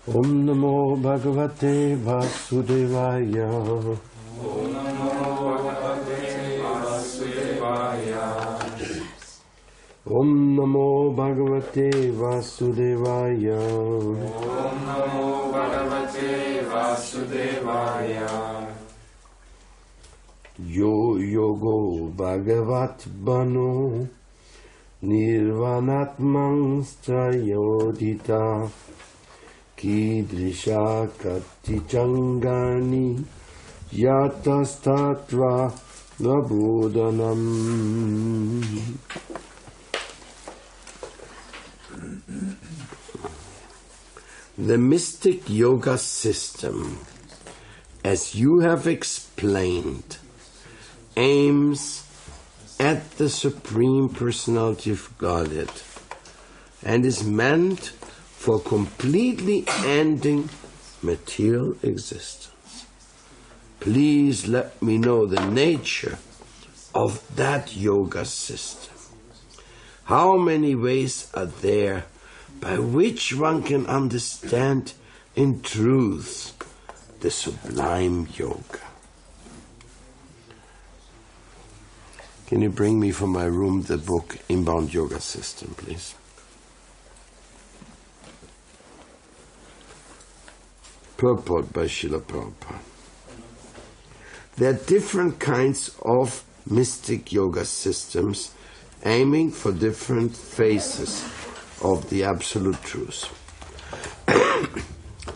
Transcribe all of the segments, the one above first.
Om Namo Bhagavate Vasudevaya. Om Namo Bhagavate Vasudevaya. Om Namo Bhagavate Vasudevaya. Om Namo Bhagavate Vasudevaya. Yo Yogo Bhagavat Bano Nirvanatmang Strayodhita Kidrisha Kati Changani Yatastatva Nabodhanam. The mystic yoga system, as you have explained, aims at the Supreme Personality of Godhead and is meant for completely ending material existence. Please let me know the nature of that yoga system. How many ways are there by which one can understand in truth the sublime yoga? Can you bring me from my room the book Inbound Yoga System, please? Purport by Srila Prabhupada. There are different kinds of mystic yoga systems aiming for different phases of the Absolute Truth.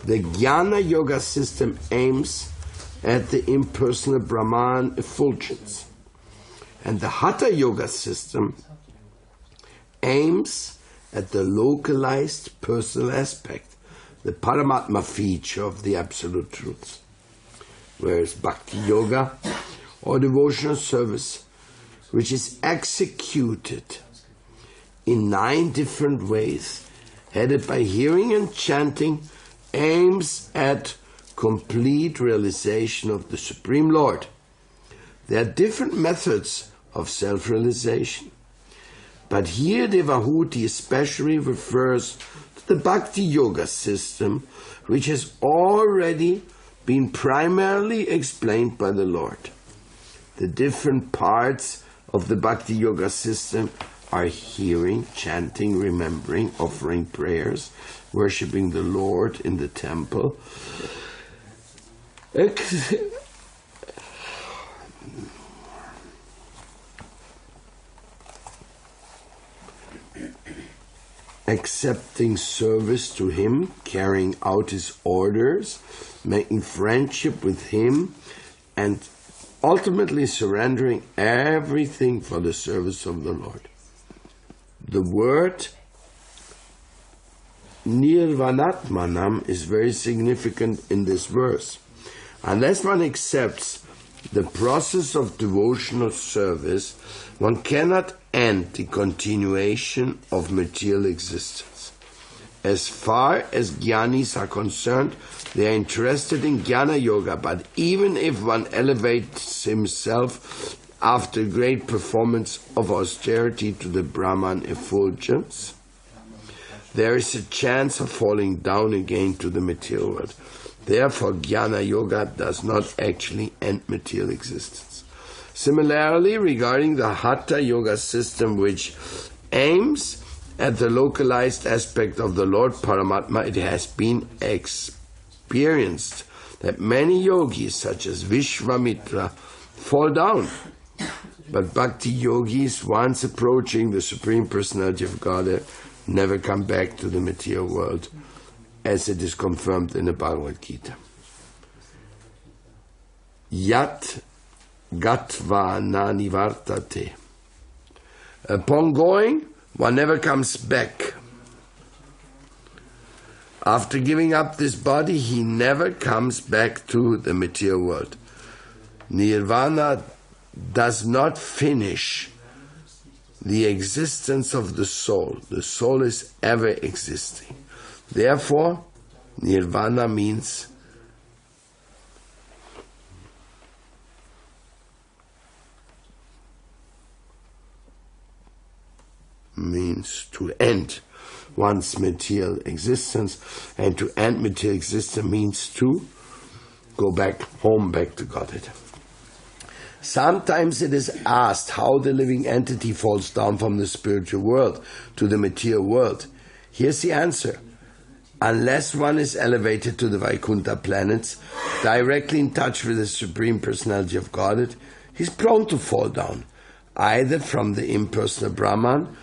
The Jnana Yoga system aims at the impersonal Brahman effulgence, and the Hatha Yoga system aims at the localized personal aspect, the Paramatma feature of the Absolute Truth. Whereas Bhakti Yoga, or devotional service, which is executed in 9 different ways, headed by hearing and chanting, aims at complete realization of the Supreme Lord. There are different methods of self-realization, but here Devahuti especially refers to the Bhakti Yoga system, which has already been primarily explained by the Lord. The different parts of the Bhakti Yoga system are hearing, chanting, remembering, offering prayers, worshipping the Lord in the temple, accepting service to Him, carrying out His orders, making friendship with Him, and ultimately surrendering everything for the service of the Lord. The word Nirvanatmanam is very significant in this verse. Unless one accepts the process of devotional service, one cannot end the continuation of material existence. As far as jnanis are concerned, they are interested in jnana yoga, but even if one elevates himself after great performance of austerity to the Brahman effulgence, there is a chance of falling down again to the material world. Therefore, jnana yoga does not actually end material existence. Similarly, regarding the Hatha Yoga system, which aims at the localized aspect of the Lord Paramatma, it has been experienced that many yogis, such as Vishvamitra, fall down. But Bhakti yogis, once approaching the Supreme Personality of Godhead, never come back to the material world, as it is confirmed in the Bhagavad Gita. Yat Gatva na nivartate. Upon going, one never comes back. After giving up this body, he never comes back to the material world. Nirvana does not finish the existence of the soul. The soul is ever existing. Therefore, Nirvana means means to end one's material existence, and to end material existence means to go back home, back to Godhead. Sometimes it is asked how the living entity falls down from the spiritual world to the material world. Here's the answer. Unless one is elevated to the Vaikuntha planets, directly in touch with the Supreme Personality of Godhead, he's prone to fall down, either from the impersonal Brahman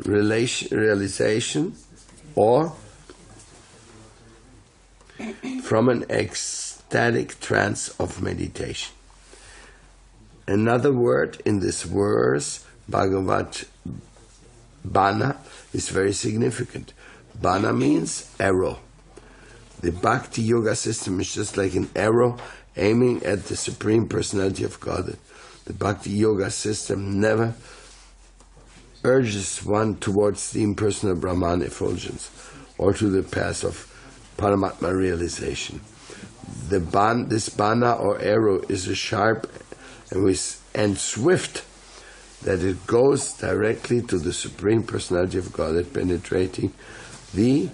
realization or from an ecstatic trance of meditation. Another word in this verse, Bhagavat Bana, is very significant. Bana means arrow. The Bhakti Yoga system is just like an arrow aiming at the Supreme Personality of Godhead. The Bhakti Yoga system never urges one towards the impersonal Brahman effulgence or to the path of Paramatma realization. This Bana or arrow is a sharp and swift, that it goes directly to the Supreme Personality of Godhead, penetrating the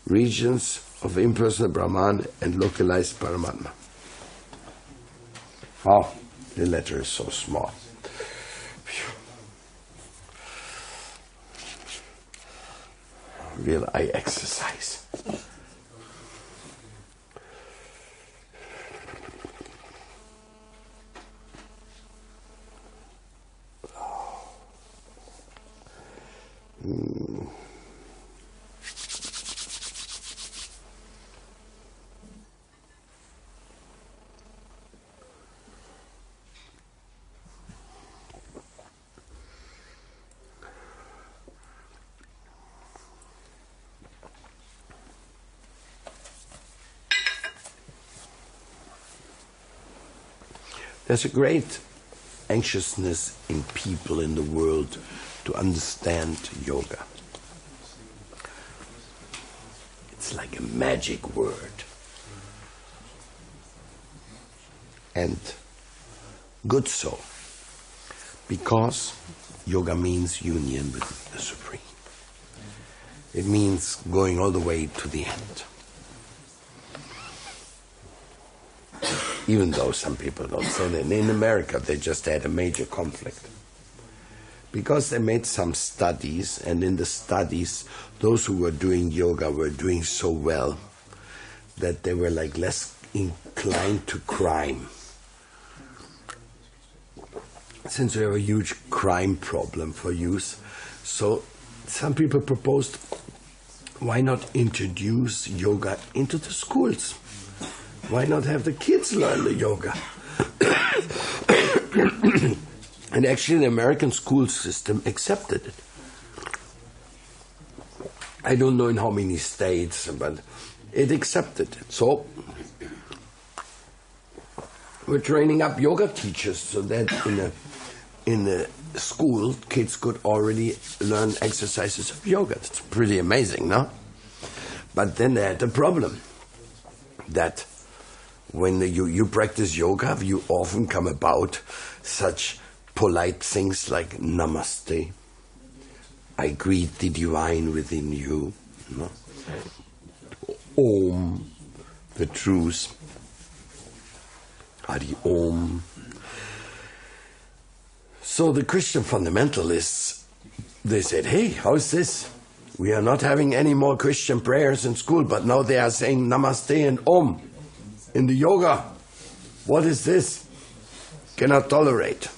regions of impersonal Brahman and localized Paramatma. Oh, the letter is so small. Phew. Real eye exercise. There's a great anxiousness in people in the world to understand yoga. It's like a magic word. And good so, because yoga means union with the Supreme. It means going all the way to the end. Even though some people don't say that. In America, they just had a major conflict. Because they made some studies, and in the studies, those who were doing yoga were doing so well that they were like less inclined to crime. Since we have a huge crime problem for youth, so some people proposed, why not introduce yoga into the schools? Why not have the kids learn the yoga? And actually the American school system accepted it. I don't know in how many states, but it accepted it. So we're training up yoga teachers so that in a school, kids could already learn exercises of yoga. It's pretty amazing, no? But then they had a problem that when you practice yoga, you often come about such polite things like namaste, I greet the divine within you, no? Om, the truth, Hari Om. So the Christian fundamentalists, they said, hey, how's this? We are not having any more Christian prayers in school, but now they are saying namaste and Om in the yoga. What is this? Cannot tolerate.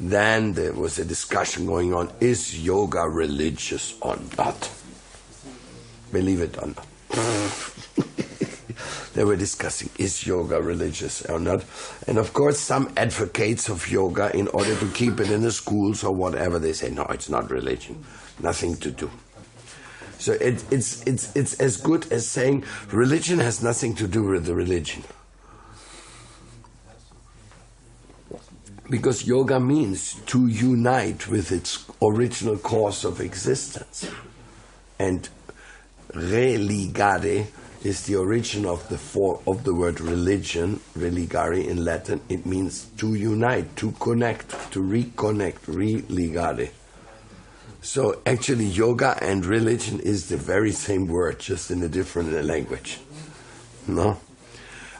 Then there was a discussion going on, is yoga religious or not? Believe it or not. They were discussing, is yoga religious or not? And of course some advocates of yoga, in order to keep it in the schools or whatever, they say, no, it's not religion, nothing to do. So it's as good as saying religion has nothing to do with the religion. Because yoga means to unite with its original cause of existence. And religare is the origin of the word religion. Religare in Latin, it means to unite, to connect, to reconnect, religare. So actually yoga and religion is the very same word, just in a different language. No?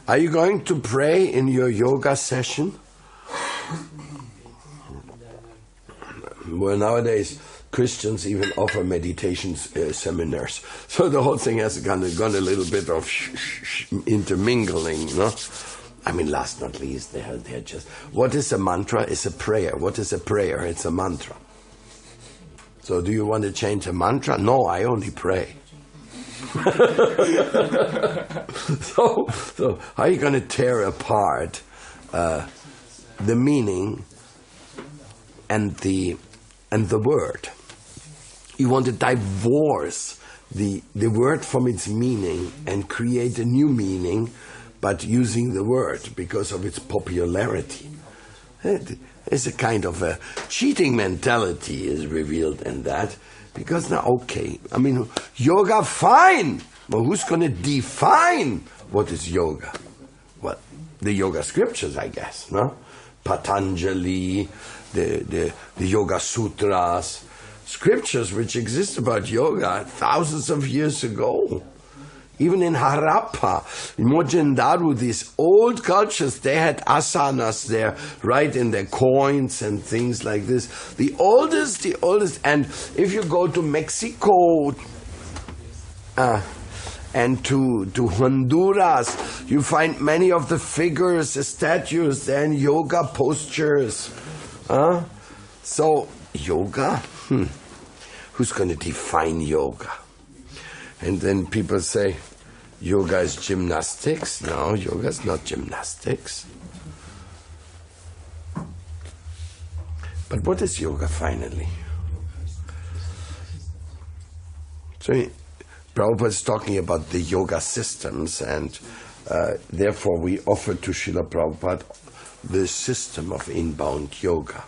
Are you going to pray in your yoga session? Well, nowadays Christians even offer meditation seminars. So the whole thing has gone a little bit of intermingling, no? I mean, last not least, they're just... What is a mantra? It's a prayer. What is a prayer? It's a mantra. So do you want to change a mantra? No, I only pray. So how are you going to tear apart the meaning and the word? You want to divorce the word from its meaning and create a new meaning, but using the word because of its popularity. It's a kind of a cheating mentality is revealed in that. Because now, okay, I mean, yoga, fine. Well, who's going to define what is yoga? Well, the yoga scriptures, I guess, no? Patanjali, the Yoga Sutras, scriptures which exist about yoga thousands of years ago. Even in Harappa, in Mohenjo-daro, these old cultures, they had asanas there, right in their coins and things like this. The oldest, and if you go to Mexico and to Honduras, you find many of the figures, the statues, there in yoga postures. So, yoga? Who's going to define yoga? And then people say, yoga is gymnastics. No, yoga is not gymnastics. But what is yoga finally? So Prabhupada is talking about the yoga systems, and therefore we offer to Srila Prabhupada the system of inbound yoga.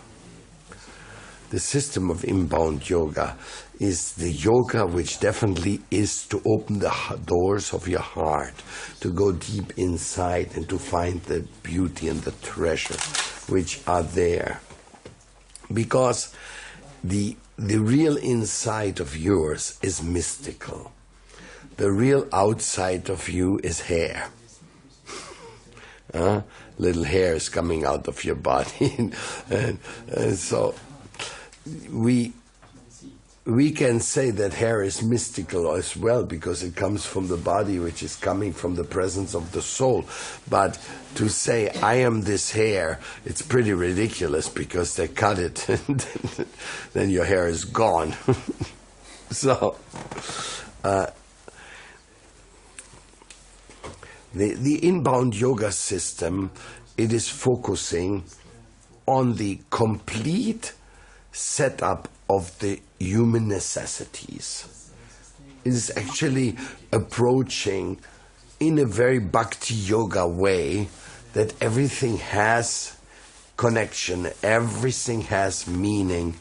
The system of inbound yoga is the yoga which definitely is to open the doors of your heart, to go deep inside and to find the beauty and the treasure which are there. Because the real inside of yours is mystical. The real outside of you is hair. Little hair is coming out of your body. and so we can say that hair is mystical as well because it comes from the body, which is coming from the presence of the soul. But to say, I am this hair, it's pretty ridiculous because they cut it and then your hair is gone. So, the inbound yoga system, it is focusing on the complete setup of the human necessities. It is actually approaching in a very bhakti yoga way that everything has connection, everything has meaning,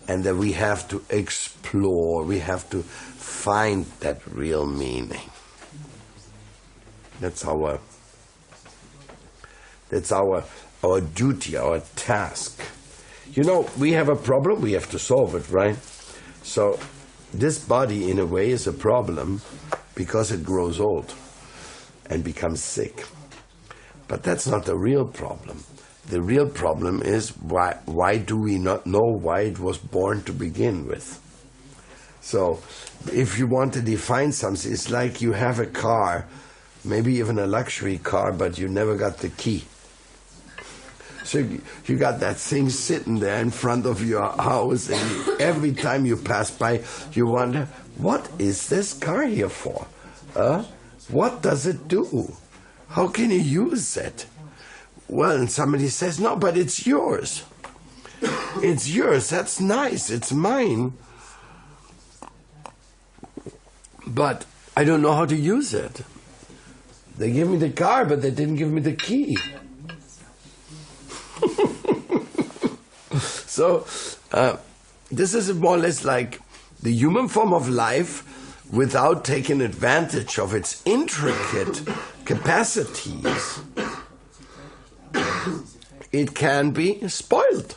and that we have to explore, we have to find that real meaning. That's our duty, our task. You know, we have a problem, we have to solve it, right? So this body, in a way, is a problem because it grows old and becomes sick. But that's not the real problem. The real problem is why do we not know why it was born to begin with? So if you want to define something, it's like you have a car, maybe even a luxury car, but you never got the key. So you got that thing sitting there in front of your house, and every time you pass by, you wonder, what is this car here for? What does it do? How can you use it? Well, and somebody says, no, but it's yours. It's yours, that's nice, it's mine. But I don't know how to use it. They gave me the car, but they didn't give me the key. So, this is more or less like the human form of life without taking advantage of its intricate capacities. It can be spoiled.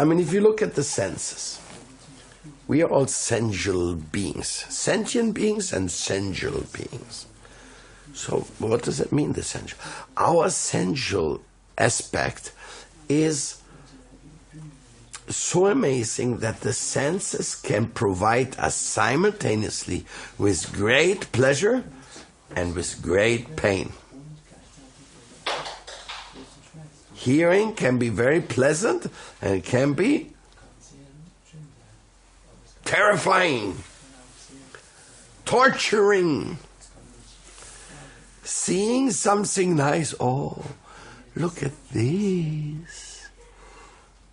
I mean, if you look at the senses, we are all sensual beings. Sentient beings and sensual beings. So what does it mean, the sensual? Our sensual aspect is so amazing that the senses can provide us simultaneously with great pleasure and with great pain. Hearing can be very pleasant and it can be terrifying, torturing. Seeing something nice, oh, look at this.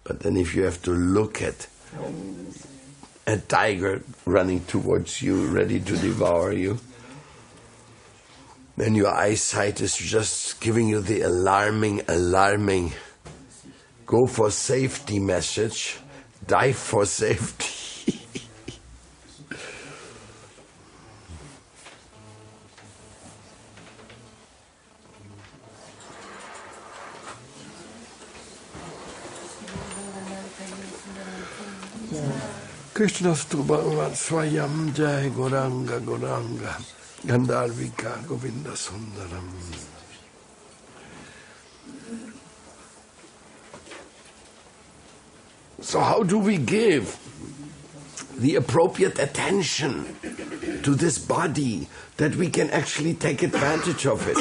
But then if you have to look at a tiger running towards you, ready to devour you, then your eyesight is just giving you the alarming, go for safety message, dive for safety. Krishna Stubhava Swayam Jai Goranga Goranga Gandharvika Govinda Sundaram. So how do we give the appropriate attention to this body that we can actually take advantage of it?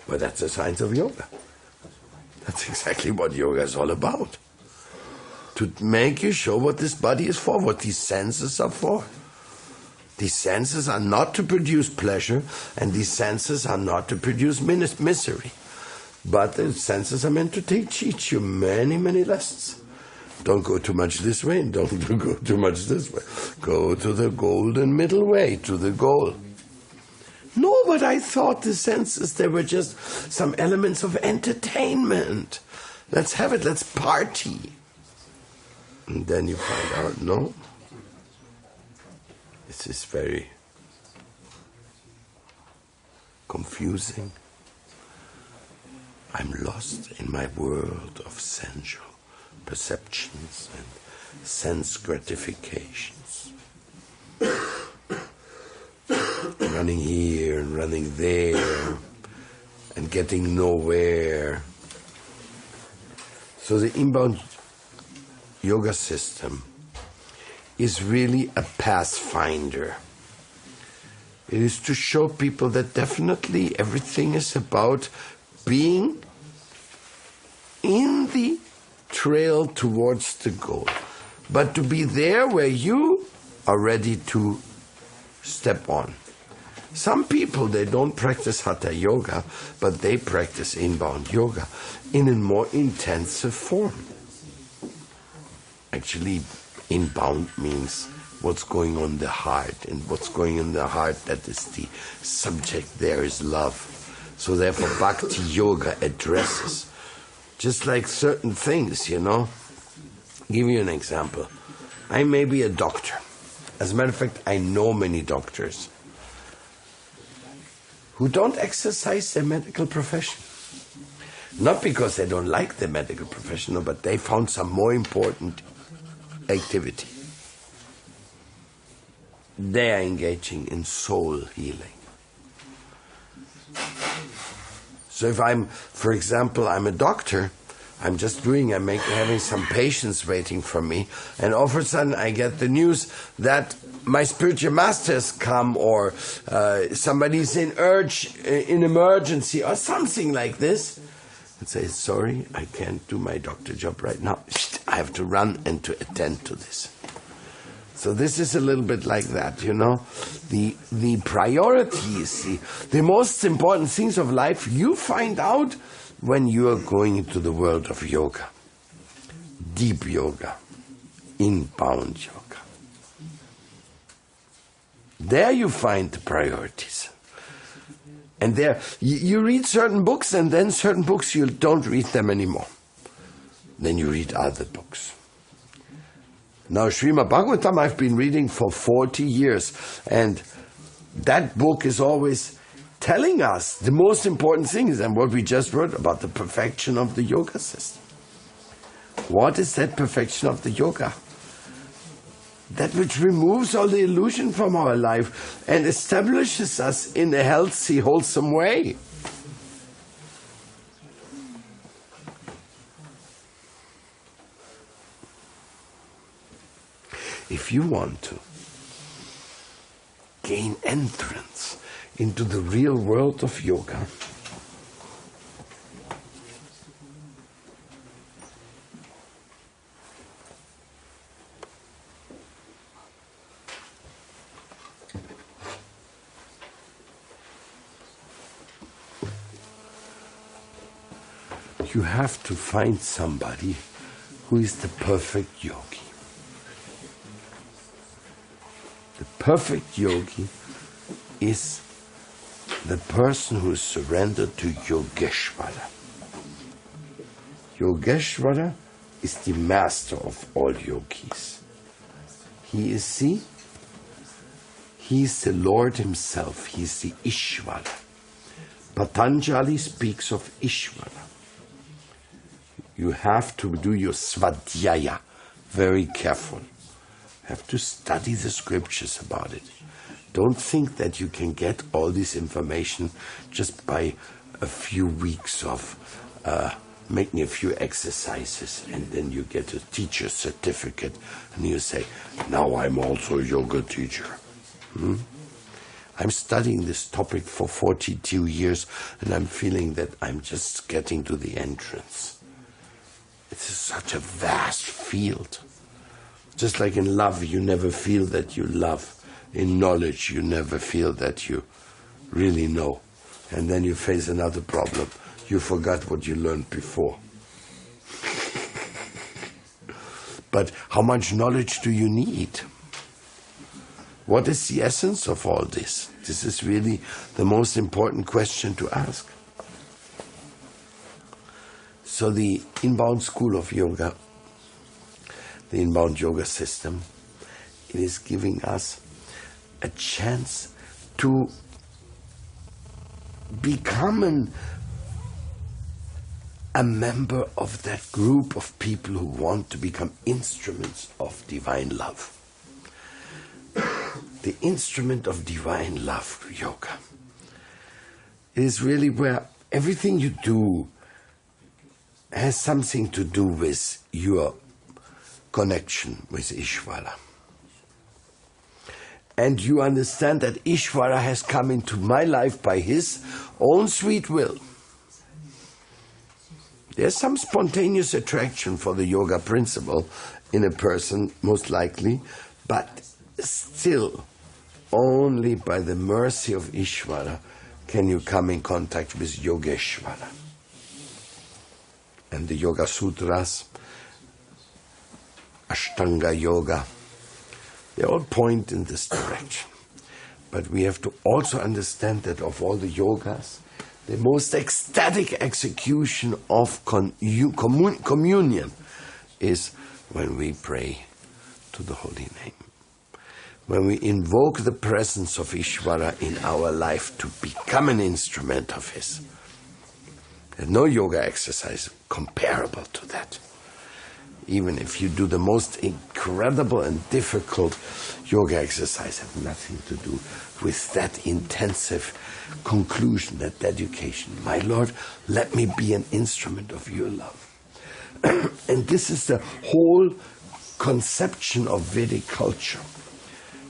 Well, that's the science of yoga. That's exactly what yoga is all about. To make you show what this body is for, what these senses are for. These senses are not to produce pleasure, and these senses are not to produce misery. But the senses are meant to teach you many, many lessons. Don't go too much this way, and don't go too much this way. Go to the golden middle way, to the goal. No, but I thought the senses, they were just some elements of entertainment. Let's have it, let's party. And then you find out, no, this is very confusing. I'm lost in my world of sensual perceptions and sense gratifications. Running here and running there and getting nowhere. So the inbound yoga system is really a pathfinder. It is to show people that definitely everything is about being in the trail towards the goal, but to be there where you are ready to step on. Some people, they don't practice hatha yoga, but they practice inbound yoga in a more intensive form. Actually, inbound means what's going on in the heart, and what's going in the heart, that is the subject, there is love. So therefore Bhakti Yoga addresses just like certain things, you know. Give you an example. I may be a doctor. As a matter of fact, I know many doctors who don't exercise their medical profession. Not because they don't like the medical profession, no, but they found some more important activity. They are engaging in soul healing. So if I'm, for example, I'm a doctor, I'm just having some patients waiting for me, and all of a sudden I get the news that my spiritual master has come, or somebody's in emergency, or something like this, and say, sorry, I can't do my doctor job right now. I have to run and to attend to this. So this is a little bit like that, you know. The priorities, the most important things of life, you find out when you are going into the world of yoga. Deep yoga. Inbound yoga. There you find the priorities. And there, you read certain books, and then certain books you don't read them anymore. Then you read other books. Now, Srimad Bhagavatam I've been reading for 40 years, and that book is always telling us the most important things, and what we just wrote about the perfection of the yoga system. What is that perfection of the yoga? That which removes all the illusion from our life and establishes us in a healthy, wholesome way. If you want to gain entrance into the real world of yoga, you have to find somebody who is the perfect yogi. The perfect yogi is the person who is surrendered to Yogeshvara. Yogeshvara is the master of all yogis. He is the Lord himself. He is the Ishvara. Patanjali speaks of Ishvara. You have to do your svadhyaya very careful. You have to study the scriptures about it. Don't think that you can get all this information just by a few weeks of making a few exercises, and then you get a teacher's certificate and you say, now I'm also a yoga teacher. I'm studying this topic for 42 years and I'm feeling that I'm just getting to the entrance. It's such a vast field. Just like in love, you never feel that you love. In knowledge, you never feel that you really know. And then you face another problem. You forgot what you learned before. But how much knowledge do you need? What is the essence of all this? This is really the most important question to ask. So the inbound school of yoga, the inbound yoga system, it is giving us a chance to become a member of that group of people who want to become instruments of divine love. The instrument of divine love, yoga, is really where everything you do has something to do with your connection with Ishvara. And you understand that Ishvara has come into my life by his own sweet will. There's some spontaneous attraction for the yoga principle in a person, most likely, but still, only by the mercy of Ishvara can you come in contact with Yogeshvara. And the Yoga Sutras, Ashtanga Yoga, they all point in this direction. But we have to also understand that of all the yogas, the most ecstatic execution of communion is when we pray to the Holy Name. When we invoke the presence of Ishvara in our life to become an instrument of His. There's no yoga exercise comparable to that. Even if you do the most incredible and difficult yoga exercise, have nothing to do with that intensive conclusion, that dedication. My Lord, let me be an instrument of your love. And this is the whole conception of Vedic culture.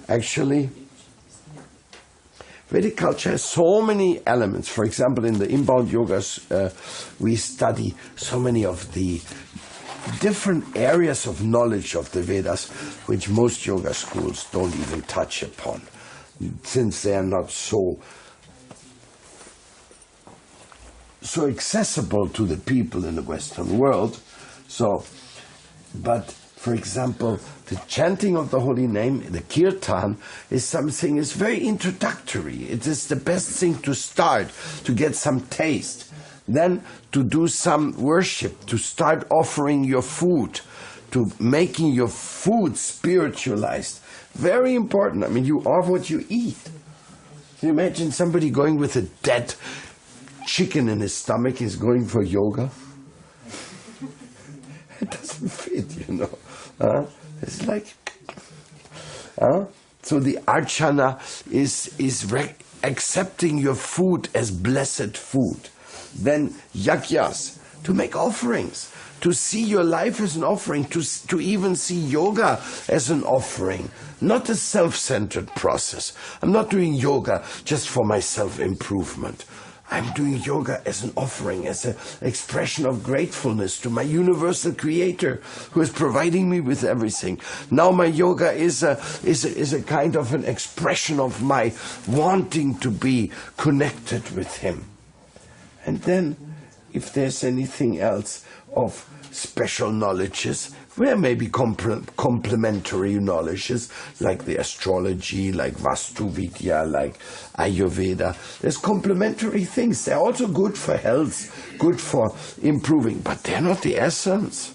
Actually, Vedic culture has so many elements. For example, in the inbound yogas, we study so many of the different areas of knowledge of the Vedas, which most yoga schools don't even touch upon, since they are not so accessible to the people in the Western world. But for example, the chanting of the holy name, the kirtan, is very introductory. It is the best thing to start, to get some taste. Then to do some worship, to start offering your food, to making your food spiritualized. Very important. I mean, you are what you eat. Can you imagine somebody going with a dead chicken in his stomach is going for yoga? It doesn't doesn't fit, It's like, so the archana is accepting your food as blessed food. Then yagyas, to make offerings, to see your life as an offering, to even see yoga as an offering, not a self-centered process. I'm not doing yoga just for my self-improvement. I'm doing yoga as an offering, as an expression of gratefulness to my universal creator who is providing me with everything. Now my yoga is a kind of an expression of my wanting to be connected with him. And then, if there's anything else of special knowledges, there may be complementary knowledges, like the astrology, like Vastu Vidya, like Ayurveda. There's complementary things. They're also good for health, good for improving, but they're not the essence.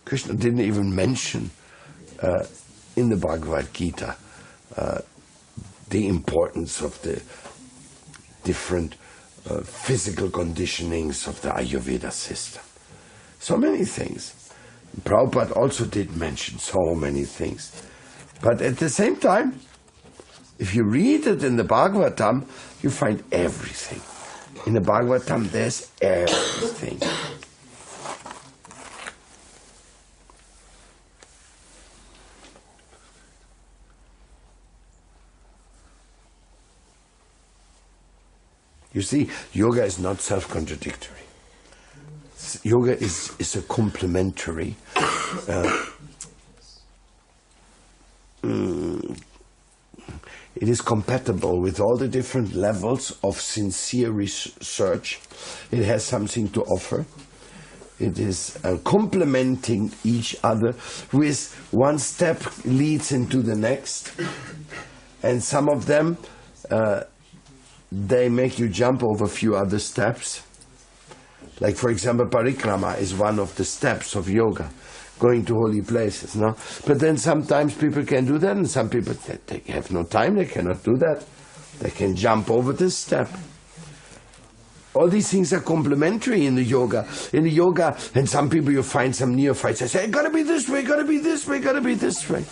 Krishna didn't even mention in the Bhagavad Gita the importance of the different physical conditionings of the Ayurveda system. So many things. Prabhupada also did mention so many things. But at the same time, if you read it in the Bhagavatam, you find everything. In the Bhagavatam, there's everything. You see, yoga is not self-contradictory. Yoga is a complementary. It is compatible with all the different levels of sincere research. It has something to offer. It is complementing each other with one step leads into the next. And some of them, they make you jump over a few other steps. Like, for example, parikrama is one of the steps of yoga, going to holy places, no? But then sometimes people can do that, and some people, they have no time, they cannot do that. They can jump over this step. All these things are complementary in the yoga. In the yoga, and some people, you find some neophytes, they say, it gotta be this way, gotta be this way, gotta be this way.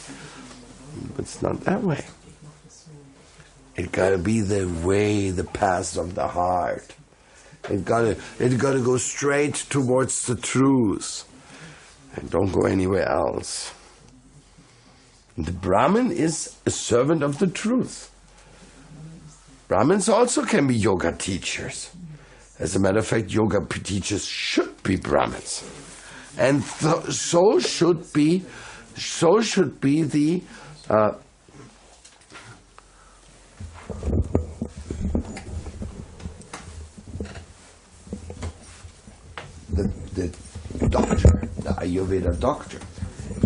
But it's not that way. It gotta be the way, the path of the heart. It gotta go straight towards the truth. And don't go anywhere else. The Brahmin is a servant of the truth. Brahmins also can be yoga teachers. As a matter of fact, yoga teachers should be Brahmins. And so should be the doctor, the Ayurveda doctor.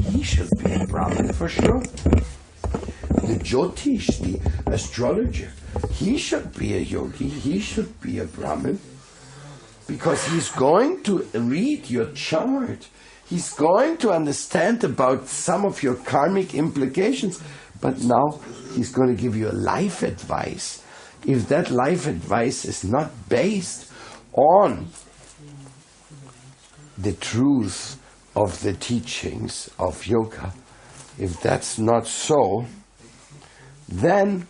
He should be a Brahmin for sure. The Jyotish, the astrologer, he should be a yogi, he should be a Brahmin. Because he's going to read your chart. He's going to understand about some of your karmic implications. But now he's going to give you a life advice. If that life advice is not based on the truth of the teachings of yoga, if that's not so, then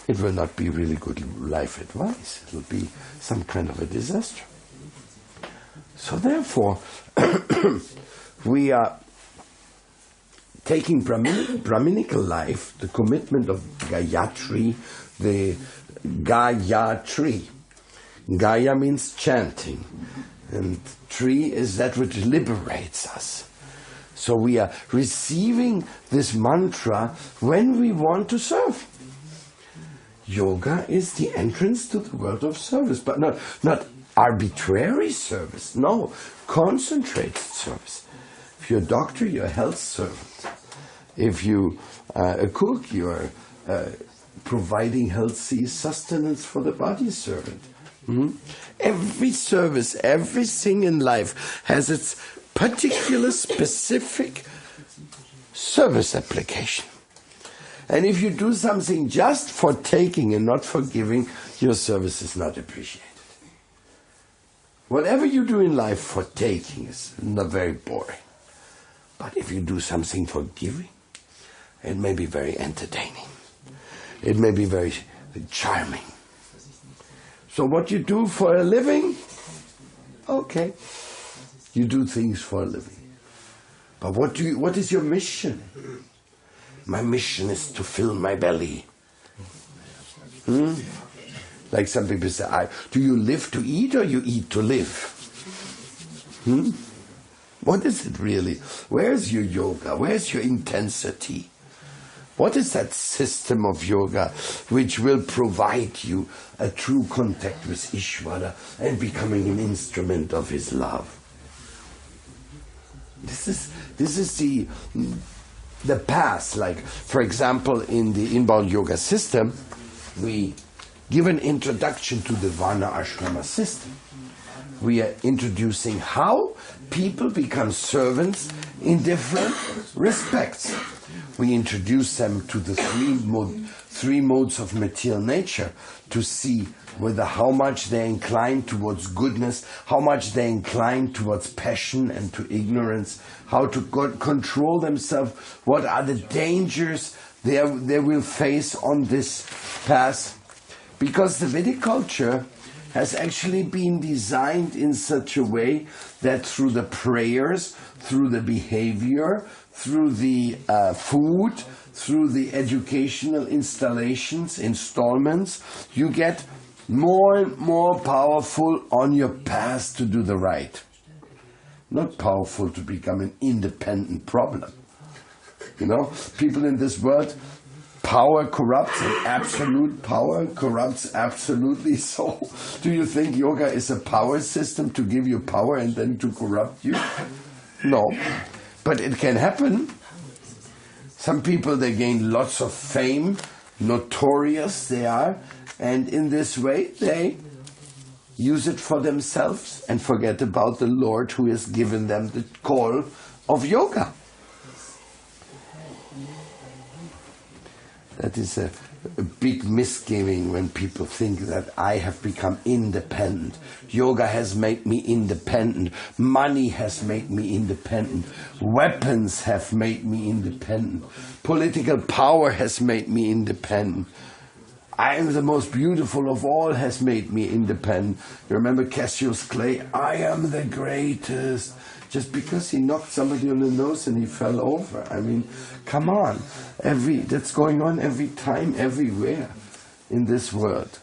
it will not be really good life advice. It will be some kind of a disaster. So therefore, we are taking Brahminical life, the commitment of Gayatri, the Gayatri. Gaya means chanting, and Tri is that which liberates us. So we are receiving this mantra when we want to serve. Yoga is the entrance to the world of service, but not arbitrary service, no, concentrated service. If you're a doctor, you're a health servant. If you are a cook, you're providing healthy sustenance for the body servant. Every service, everything in life has its particular specific service application. And if you do something just for taking and not for giving, your service is not appreciated. Whatever you do in life for taking is not very boring. But if you do something for giving, it may be very entertaining. It may be very charming. So what you do for a living, okay, you do things for a living. But what is your mission? My mission is to fill my belly. Like some people say, do you live to eat or you eat to live? What is it really? Where's your yoga? Where's your intensity? What is that system of yoga which will provide you a true contact with Ishvara and becoming an instrument of his love? This is the path. Like, for example, in the inbound yoga system, we give an introduction to the Varna Ashrama system. We are introducing how people become servants in different respects. We introduce them to the three modes of material nature to see whether how much they incline towards goodness, how much they incline towards passion and to ignorance, how to control themselves, what are the dangers they will face on this path. Because the Vedic culture has actually been designed in such a way that through the prayers, through the behavior, through the food, through the educational installments, you get more and more powerful on your path to do the right. Not powerful to become an independent problem. You know, people in this world, power corrupts and absolute power corrupts absolutely. So, do you think yoga is a power system to give you power and then to corrupt you? No. But it can happen. Some people, they gain lots of fame, notorious they are, and in this way they use it for themselves and forget about the Lord who has given them the call of yoga. That is a big misgiving when people think that I have become independent. Yoga has made me independent. Money has made me independent. Weapons have made me independent. Political power has made me independent. I am the most beautiful of all has made me independent. You remember Cassius Clay? I am the greatest. Just because he knocked somebody on the nose and he fell over. I mean, come on. That's going on every time, everywhere in this world.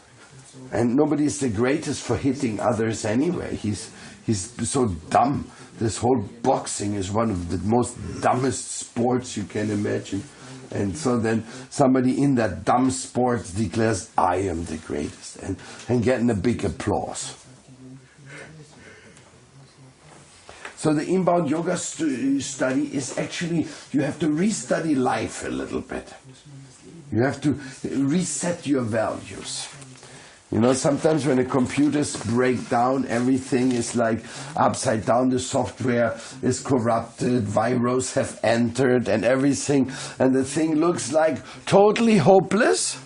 And nobody is the greatest for hitting others anyway. He's so dumb. This whole boxing is one of the most dumbest sports you can imagine. And so then somebody in that dumb sport declares, I am the greatest, and getting a big applause. So the inbound yoga study is actually, you have to restudy life a little bit. You have to reset your values. You know, sometimes when the computers break down, everything is like upside down, the software is corrupted, viruses have entered and everything, and the thing looks like totally hopeless.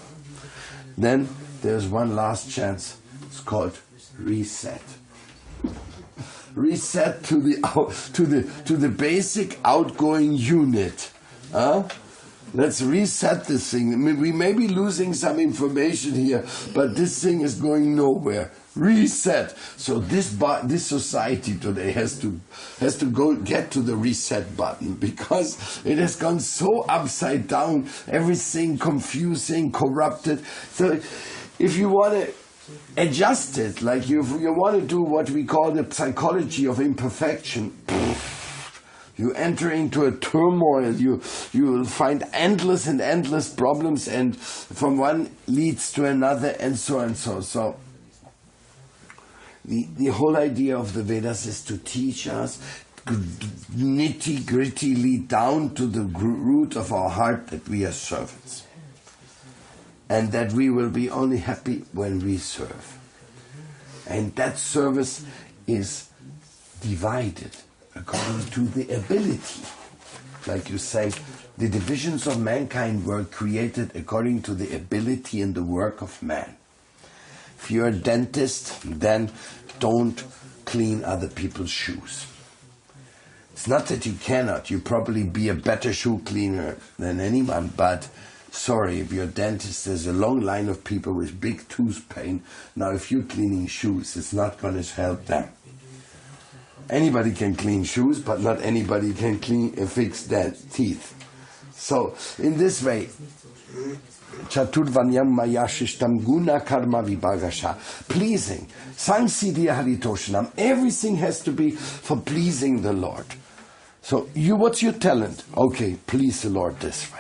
Then there's one last chance. It's called reset. Reset to the basic outgoing unit. Let's reset this thing. I mean, we may be losing some information here, but this thing is going nowhere. Reset. So this society today has to go get to the reset button, because it has gone so upside down. Everything confusing, corrupted. So if you want to adjust it, like you want to do what we call the psychology of imperfection, you enter into a turmoil, you will find endless and endless problems, and from one leads to another, and so and so. So the whole idea of the Vedas is to teach us nitty-grittyly down to the root of our heart that we are servants. And that we will be only happy when we serve. And that service is divided according to the ability. Like you say, the divisions of mankind were created according to the ability and the work of man. If you're a dentist, then don't clean other people's shoes. It's not that you cannot. You probably be a better shoe cleaner than anyone, but sorry, if you're a dentist, there's a long line of people with big tooth pain. Now, if you're cleaning shoes, it's not going to help them. Anybody can clean shoes, but not anybody can fix teeth. So, in this way, Chaturvanyam Mayashishtam Guna Karma Vibhagasha. Pleasing. Sangsiddhya Haritoshanam. Everything has to be for pleasing the Lord. So, what's your talent? Okay, please the Lord this way.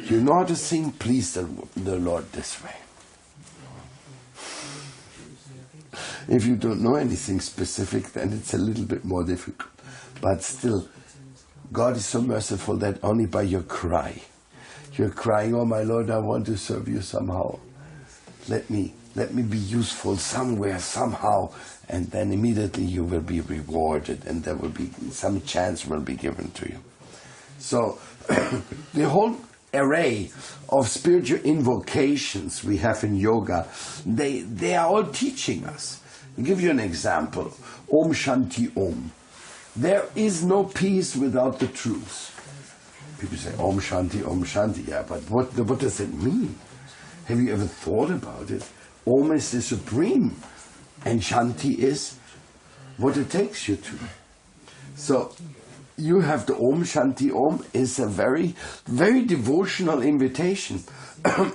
You know how to sing? Please the Lord this way. If you don't know anything specific, then it's a little bit more difficult. But still, God is so merciful that only by your cry, you're crying, oh my Lord, I want to serve you somehow. Let me be useful somewhere, somehow, and then immediately you will be rewarded, and there will be some chance will be given to you. So the whole array of spiritual invocations we have in yoga, they are all teaching us. I'll give you an example. Om Shanti Om. There is no peace without the truth. People say Om Shanti, yeah, but what does it mean? Have you ever thought about it? Om is the supreme, and Shanti is what it takes you to. So you have the Om Shanti Om is a very, very devotional invitation.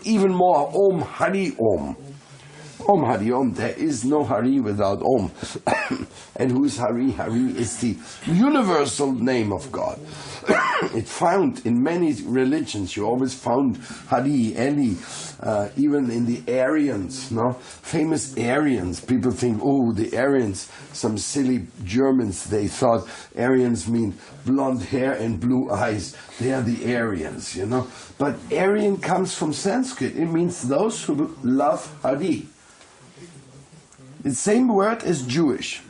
Even more, Om Hari Om. Om Hari Om, there is no Hari without Om. And who is Hari? Hari is the universal name of God. It's found in many religions. You always found Hari, Eli, even in the Aryans, no? Famous Aryans. People think, oh, the Aryans, some silly Germans, they thought Aryans mean blonde hair and blue eyes. They are the Aryans, you know. But Aryan comes from Sanskrit. It means those who love Hari. The same word as Jewish.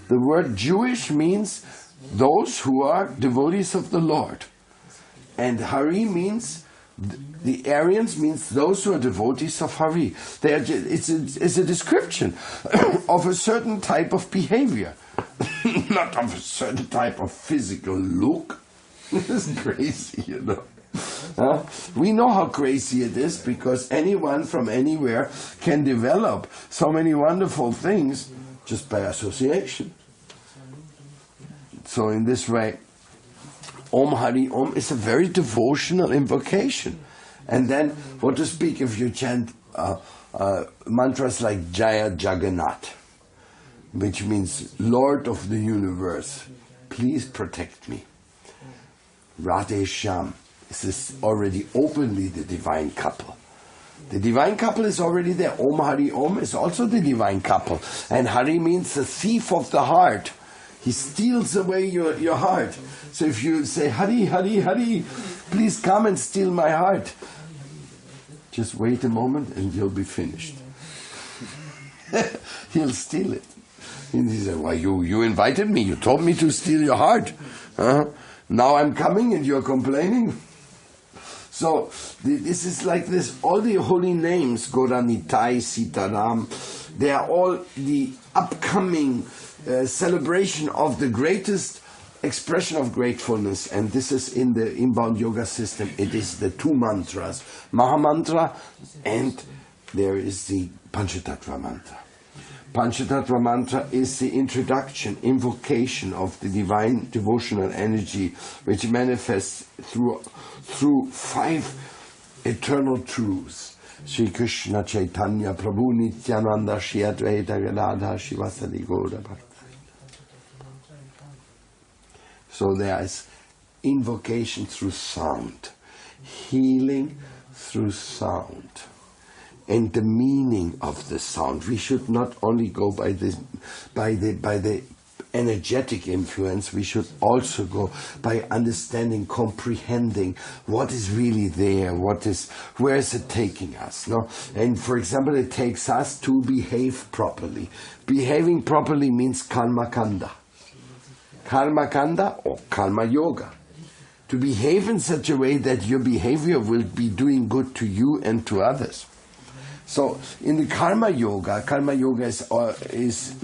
The word Jewish means those who are devotees of the Lord. And Hari means, the Aryans means those who are devotees of Hari. It's a description of a certain type of behavior. Not of a certain type of physical look. It's crazy, you know. We know how crazy it is because anyone from anywhere can develop so many wonderful things just by association. So in this way, Om Hari Om is a very devotional invocation. And then, what to speak if you chant mantras like Jaya Jagannath, which means Lord of the universe, please protect me. Radhe Shyam. This is already openly the divine couple. The divine couple is already there. Om Hari Om is also the divine couple. And Hari means the thief of the heart. He steals away your heart. So if you say, Hari, Hari, Hari, please come and steal my heart. Just wait a moment and you'll be finished. He'll steal it. And he said, why, you invited me. You told me to steal your heart. Now I'm coming and you're complaining. So this is like this. All the holy names, Gauranitai, Sitaram, they are all the upcoming celebration of the greatest expression of gratefulness. And this is in the inbound yoga system. It is the two mantras, Mahamantra, and there is the Panchatattva mantra. Panchatattva mantra is the introduction, invocation of the divine devotional energy, which manifests through 5 eternal truths. Shri Krishna Chaitanya Prabhu Nityananda Shri Advaita Gadadhar Shivasadi Gaura Bhakta. So there is invocation through sound, healing through sound. And the meaning of the sound. We should not only go by the energetic influence, we should also go by understanding, comprehending what is really there, where is it taking us. No? And for example, it takes us to behave properly. Behaving properly means karma kanda. Karma kanda or karma yoga. To behave in such a way that your behavior will be doing good to you and to others. So in the Karma Yoga is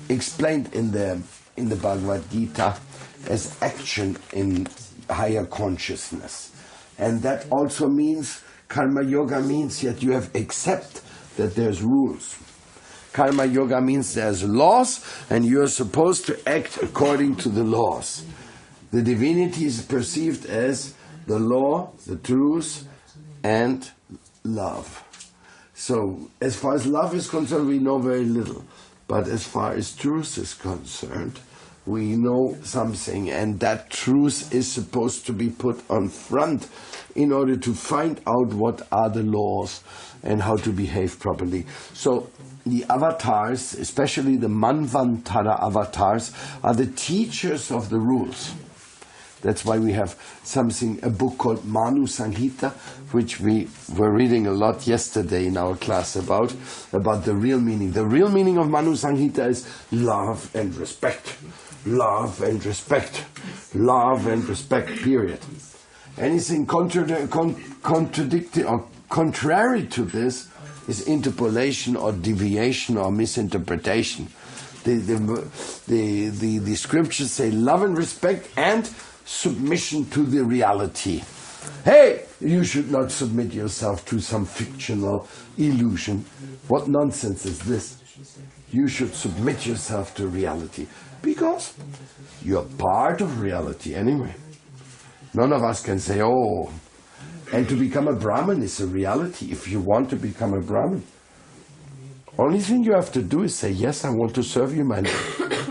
explained in the Bhagavad Gita as action in higher consciousness. And that also means, Karma Yoga means that you have accept that there's rules. Karma Yoga means there's laws and you're supposed to act according to the laws. The divinity is perceived as the law, the truth, and love. So, as far as love is concerned, we know very little. But as far as truth is concerned, we know something, and that truth is supposed to be put on front in order to find out what are the laws and how to behave properly. So the avatars, especially the Manvantara avatars, are the teachers of the rules. That's why we have a book called Manu Sanghita, which we were reading a lot yesterday in our class about the real meaning. The real meaning of Manu Sanghita is love and respect. Love and respect. Love and respect, period. Anything contradictory or contrary to this is interpolation or deviation or misinterpretation. The scriptures say love and respect and submission to the reality. Hey, you should not submit yourself to some fictional illusion. What nonsense is this? You should submit yourself to reality because you're part of reality anyway. None of us can say, oh, and to become a Brahmin is a reality if you want to become a Brahmin. Only thing you have to do is say, yes, I want to serve you, my Lord.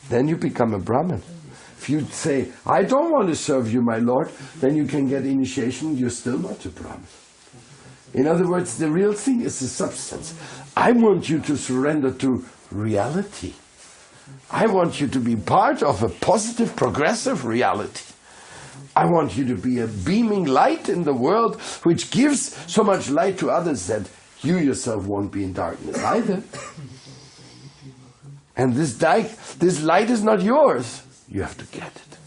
Then you become a Brahmin. If you say, I don't want to serve you, my Lord, then you can get initiation, you're still not a Brahmin. In other words, the real thing is the substance. I want you to surrender to reality. I want you to be part of a positive, progressive reality. I want you to be a beaming light in the world which gives so much light to others that you yourself won't be in darkness either. And this light is not yours. You have to get it.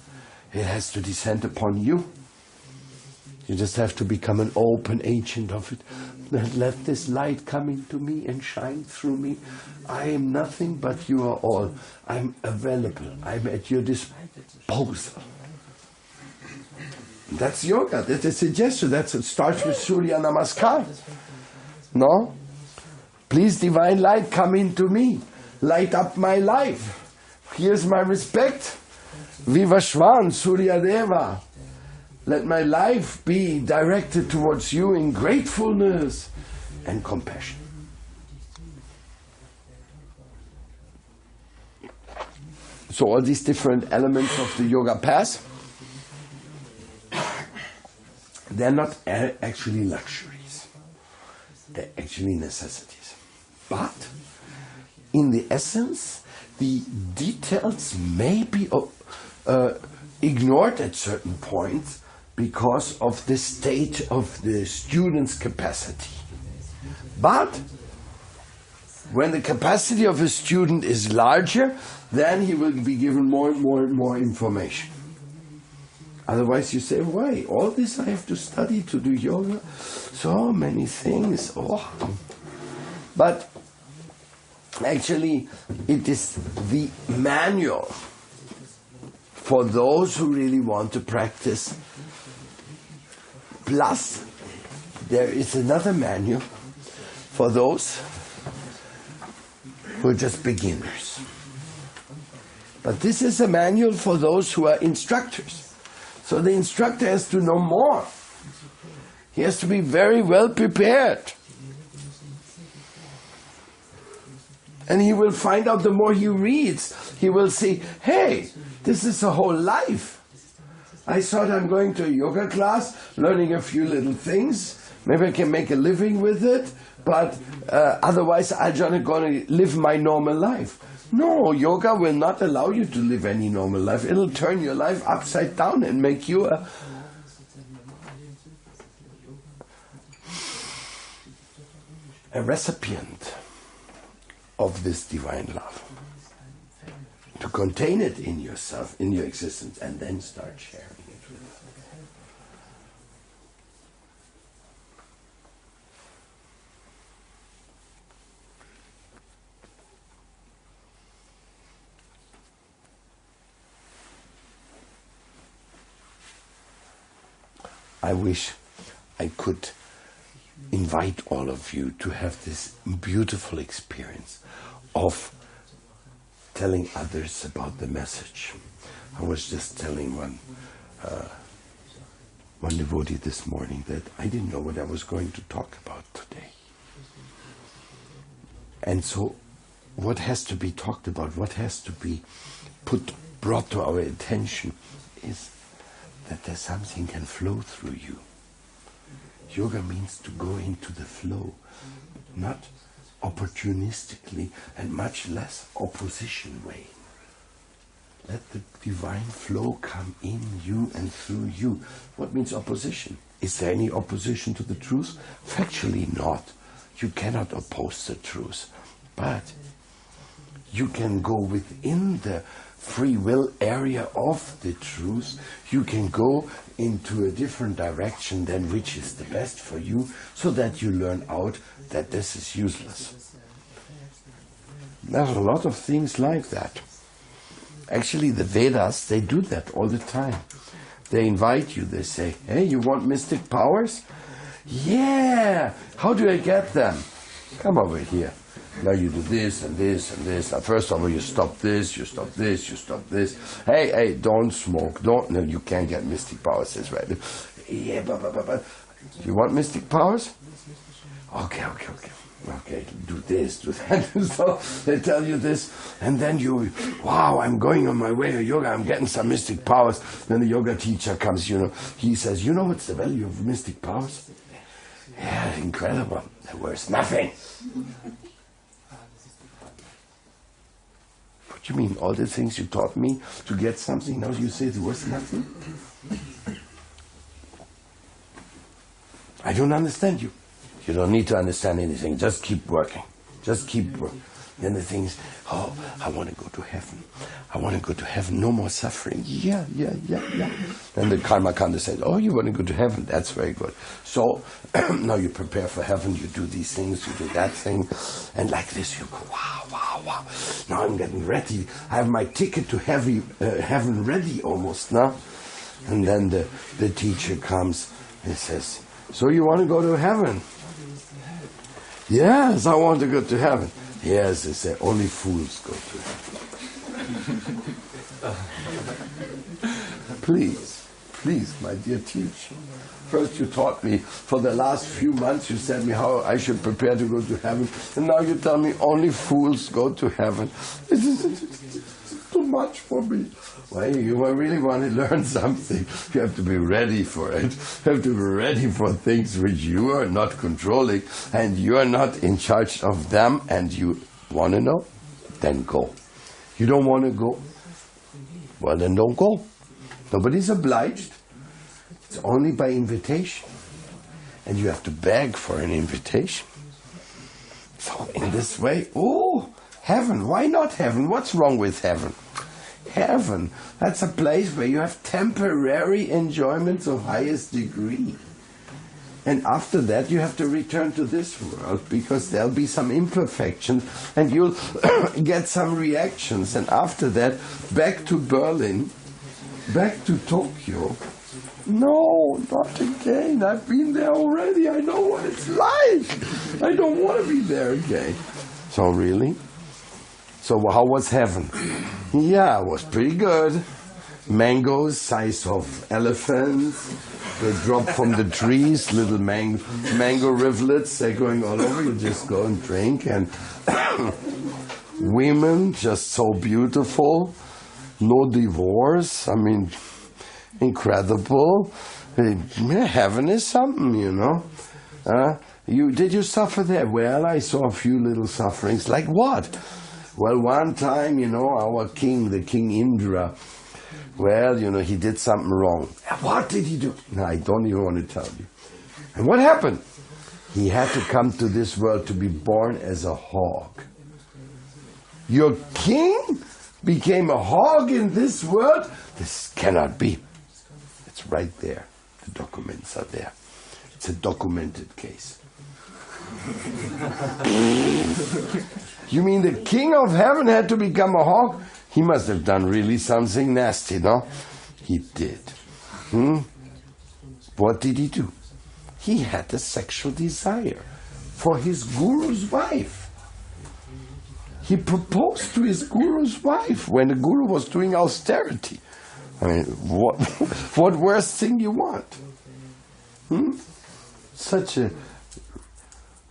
It has to descend upon you. You just have to become an open agent of it. Let this light come into me and shine through me. I am nothing, but you are all. I'm available. I'm at your disposal. That's yoga. That's a suggestion. It starts with Surya Namaskar. No? Please, divine light, come into me. Light up my life. Here's my respect. Viva Shvan, Surya Deva. Let my life be directed towards you in gratefulness and compassion. So all these different elements of the yoga path, they're not actually luxuries. They're actually necessities. But in the essence, the details may be ignored at certain points because of the state of the student's capacity. But when the capacity of a student is larger, then he will be given more and more and more information. Otherwise you say, why? All this I have to study to do yoga? So many things. Oh. But actually it is the manual for those who really want to practice. Plus, there is another manual for those who are just beginners. But this is a manual for those who are instructors. So the instructor has to know more. He has to be very well prepared. And he will find out the more he reads, he will see, hey, this is a whole life. I thought I'm going to a yoga class, learning a few little things. Maybe I can make a living with it, but otherwise I'm just going to live my normal life. No, yoga will not allow you to live any normal life. It'll turn your life upside down and make you a recipient of this divine love. To contain it in yourself, in your existence, and then start sharing it with I wish I could invite all of you to have this beautiful experience of telling others about the message. I was just telling one devotee this morning that I didn't know what I was going to talk about today. And so what has to be talked about, what has to be brought to our attention is that there's something can flow through you. Yoga means to go into the flow, not opportunistically and much less opposition way. Let the divine flow come in you and through you. What means opposition? Is there any opposition to the truth? Factually not. You cannot oppose the truth. But you can go within the free will area of the truth. You can go into a different direction than which is the best for you, so that you learn out that this is useless. There's a lot of things like that. Actually, the Vedas, they do that all the time. They invite you, they say, hey, you want mystic powers? Yeah! How do I get them? Come over here. Now you do this and this and this. Now first of all, you stop this, you stop this, you stop this. Hey, don't smoke. No, you can't get mystic powers this way. Yeah, but. You want mystic powers? Okay. Okay, do this, do that. So they tell you this, and then wow, I'm going on my way to yoga, I'm getting some mystic powers. Then the yoga teacher comes, he says, what's the value of mystic powers? Yeah, incredible. They're worth nothing. What do you mean? All the things you taught me to get something, now you say it's worth nothing? I don't understand you. You don't need to understand anything. Just keep working. Just keep working. Then the thing is, I want to go to heaven. I want to go to heaven. No more suffering. Yeah. Then the karma kanda says, you want to go to heaven? That's very good. So now you prepare for heaven. You do these things. You do that thing. And like this, you go, wow. Now I'm getting ready. I have my ticket to heaven ready almost now. And then the teacher comes and says, so you want to go to heaven? Yes, I want to go to heaven. Yes, they say, only fools go to heaven. Please, my dear teacher. First you taught me, for the last few months you said me how I should prepare to go to heaven, and now you tell me only fools go to heaven. It's too much for me. Well, you really want to learn something, you have to be ready for it. You have to be ready for things which you are not controlling, and you are not in charge of them, and you want to know? Then go. You don't want to go? Well, then don't go. Nobody's obliged. It's only by invitation. And you have to beg for an invitation. So in this way, heaven. Why not heaven? What's wrong with heaven? Heaven, that's a place where you have temporary enjoyments of highest degree. And after that you have to return to this world, because there'll be some imperfections and you'll get some reactions. And after that, back to Berlin, back to Tokyo. No, not again. I've been there already. I know what it's like. I don't want to be there again. So really? So how was heaven? Yeah, it was pretty good. Mangoes, size of elephants. They drop from the trees, little mango rivulets. They're going all over. You just go and drink. And women, just so beautiful. No divorce. I mean, incredible. Heaven is something, Did you suffer there? Well, I saw a few little sufferings. Like what? Well, one time, our king, the King Indra, well, he did something wrong. What did he do? No, I don't even want to tell you. And what happened? He had to come to this world to be born as a hog. Your king became a hog in this world? This cannot be. It's right there. The documents are there. It's a documented case. You mean the king of heaven had to become a hog? He must have done really something nasty, no? He did. what did he do? He had a sexual desire for his guru's wife. He proposed to his guru's wife when the guru was doing austerity. I mean, what worse thing you want? Such a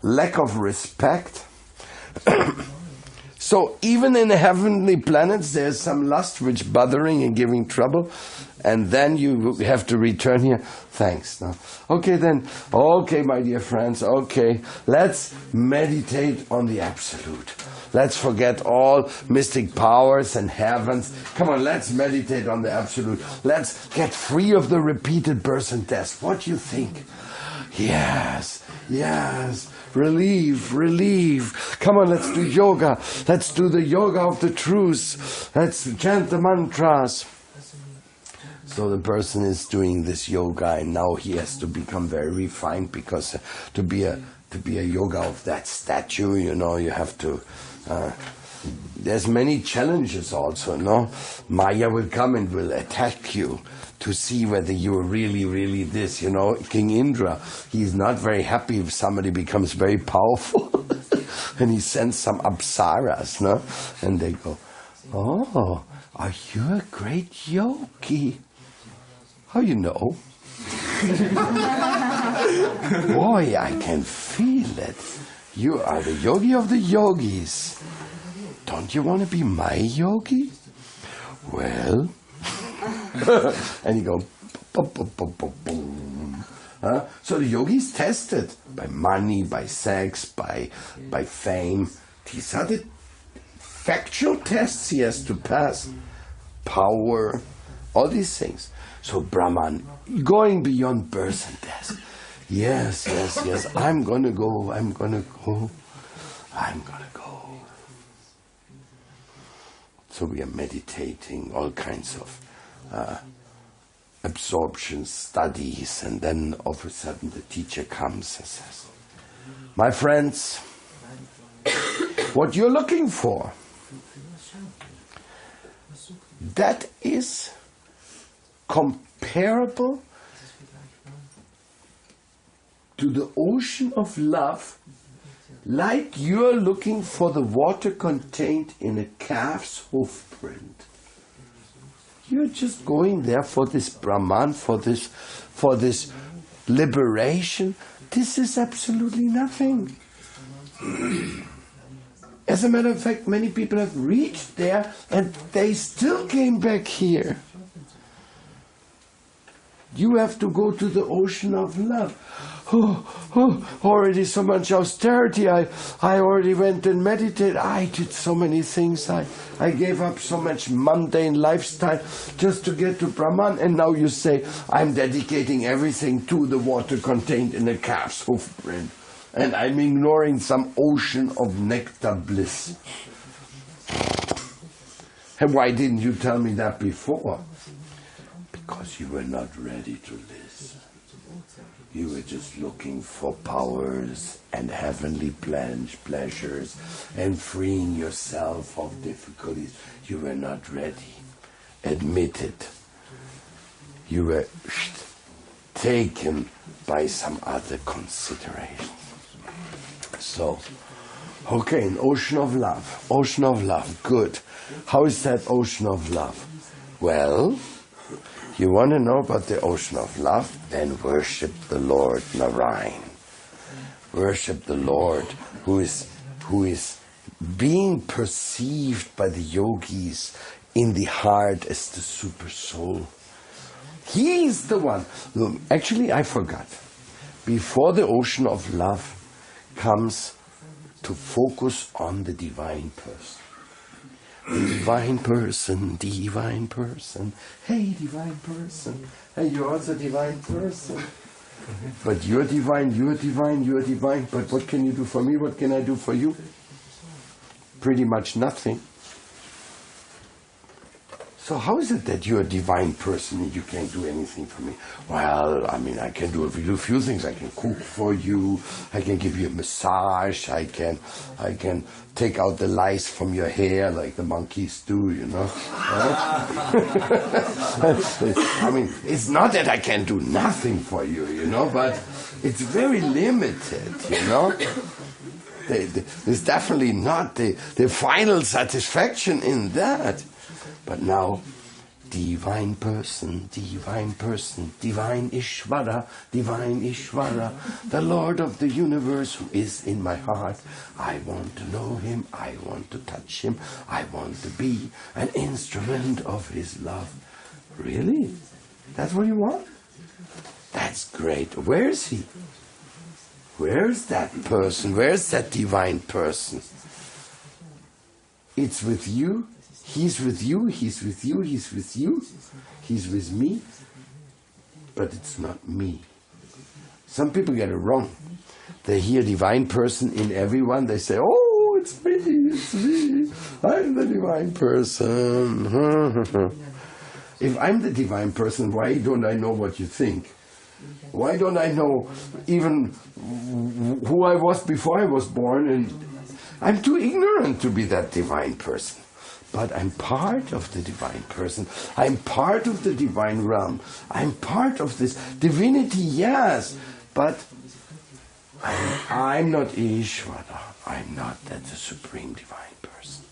lack of respect. So even in the heavenly planets there's some lust which bothering and giving trouble, and then you have to return here. Thanks. Now, okay then. Okay, my dear friends. Okay, let's meditate on the Absolute. Let's forget all mystic powers and heavens. Come on, let's meditate on the Absolute. Let's get free of the repeated birth and death. What do you think? Yes, yes. Relieve. Come on, let's do yoga. Let's do the yoga of the truth. Let's chant the mantras. So the person is doing this yoga, and now he has to become very refined, because to be a yoga of that statue, you have to. There's many challenges also, no? Maya will come and will attack you to see whether you're really this, King Indra, he's not very happy if somebody becomes very powerful. And he sends some apsaras, no? And they go, oh, are you a great yogi? How you know? Boy, I can feel it. You are the yogi of the yogis. Don't you want to be my yogi? Well, and you go, boom. So the yogis tested by money, by sex, by fame. These are the factual tests he has to pass. Power, all these things. So Brahman, going beyond birth and death. Yes. I'm gonna go. So we are meditating, all kinds of absorption studies, and then all of a sudden the teacher comes and says, my friends, what you're looking for, that is comparable to the ocean of love, like you're looking for the water contained in a calf's hoofprint. You're just going there for this Brahman, for this liberation. This is absolutely nothing. As a matter of fact, many people have reached there and they still came back here. You have to go to the ocean of love. Already so much austerity. I already went and meditated. I did so many things. I gave up so much mundane lifestyle just to get to Brahman. And now you say, I'm dedicating everything to the water contained in a calf's hoofprint. And I'm ignoring some ocean of nectar bliss. And why didn't you tell me that before? Because you were not ready to listen. You were just looking for powers and heavenly pleasures and freeing yourself of difficulties. You were not ready. Admit it. You were taken by some other consideration. So, okay, an ocean of love. Ocean of love, good. How is that ocean of love? Well, you want to know about the ocean of love? Then worship the Lord Narayan. Worship the Lord who is being perceived by the yogis in the heart as the super soul. He is the one. Actually, I forgot. Before the ocean of love comes to focus on the divine person. Divine person. Hey, divine person. Hey, you're also a divine person. But you're divine. But what can you do for me? What can I do for you? Pretty much nothing. so how is it that you're a divine person and you can't do anything for me? Well, I mean, I can do a few things. I can cook for you. I can give you a massage. I can take out the lice from your hair like the monkeys do, you know. I mean, it's not that I can do nothing for you, you know, but it's very limited, you know. There's definitely not the final satisfaction in that. But now, divine person, divine Ishvara, the Lord of the universe who is in my heart. I want to know him, I want to touch him, I want to be an instrument of his love. Really? That's what you want? That's great. Where is he? Where's that person? Where's that divine person? It's with you. He's with you. He's with you. He's with you. He's with me. But it's not me. Some people get it wrong. They hear divine person in everyone. They say, oh, it's me. It's me. I'm the divine person. If I'm the divine person, why don't I know what you think? Why don't I know even who I was before I was born? And I'm too ignorant to be that divine person. But I'm part of the divine person. I'm part of the divine realm. I'm part of this divinity, yes. But I'm not Ishvara. I'm not that the supreme divine person.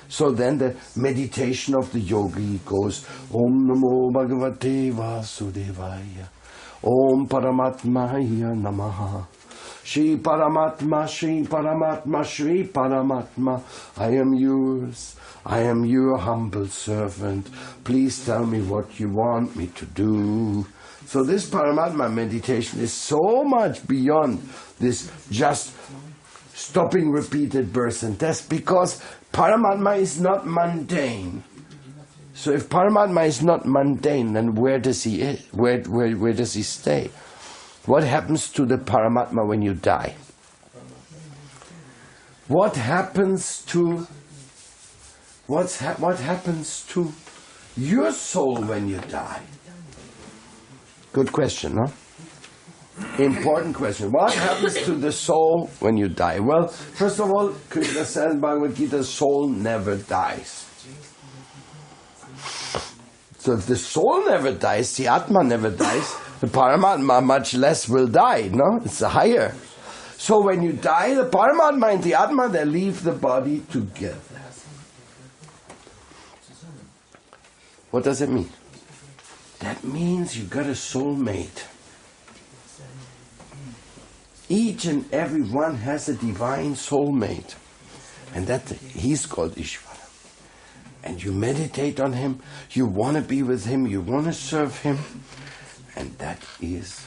So then the meditation of the yogi goes, Om Namo Bhagavate Vasudevaya. Om Paramatmaya Namaha. Shri Paramatma, Shri Paramatma, Shri Paramatma. I am yours. I am your humble servant. Please tell me what you want me to do. So this Paramatma meditation is so much beyond this just stopping repeated birth and death, because Paramatma is not mundane. So if Paramatma is not mundane, then where does he stay? What happens to the Paramatma when you die? What happens to your soul when you die? Good question, no? Important question. What happens to the soul when you die? Well, first of all, Krishna says in Bhagavad Gita, soul never dies. So if the soul never dies, the Atma never dies, the Paramatma much less will die, no? It's higher. So when you die, the Paramatma and the Atma, they leave the body together. What does it mean? That means you got a soulmate. Each and every one has a divine soulmate. And that he's called Ishvara. And you meditate on him, you want to be with him, you want to serve him. And that is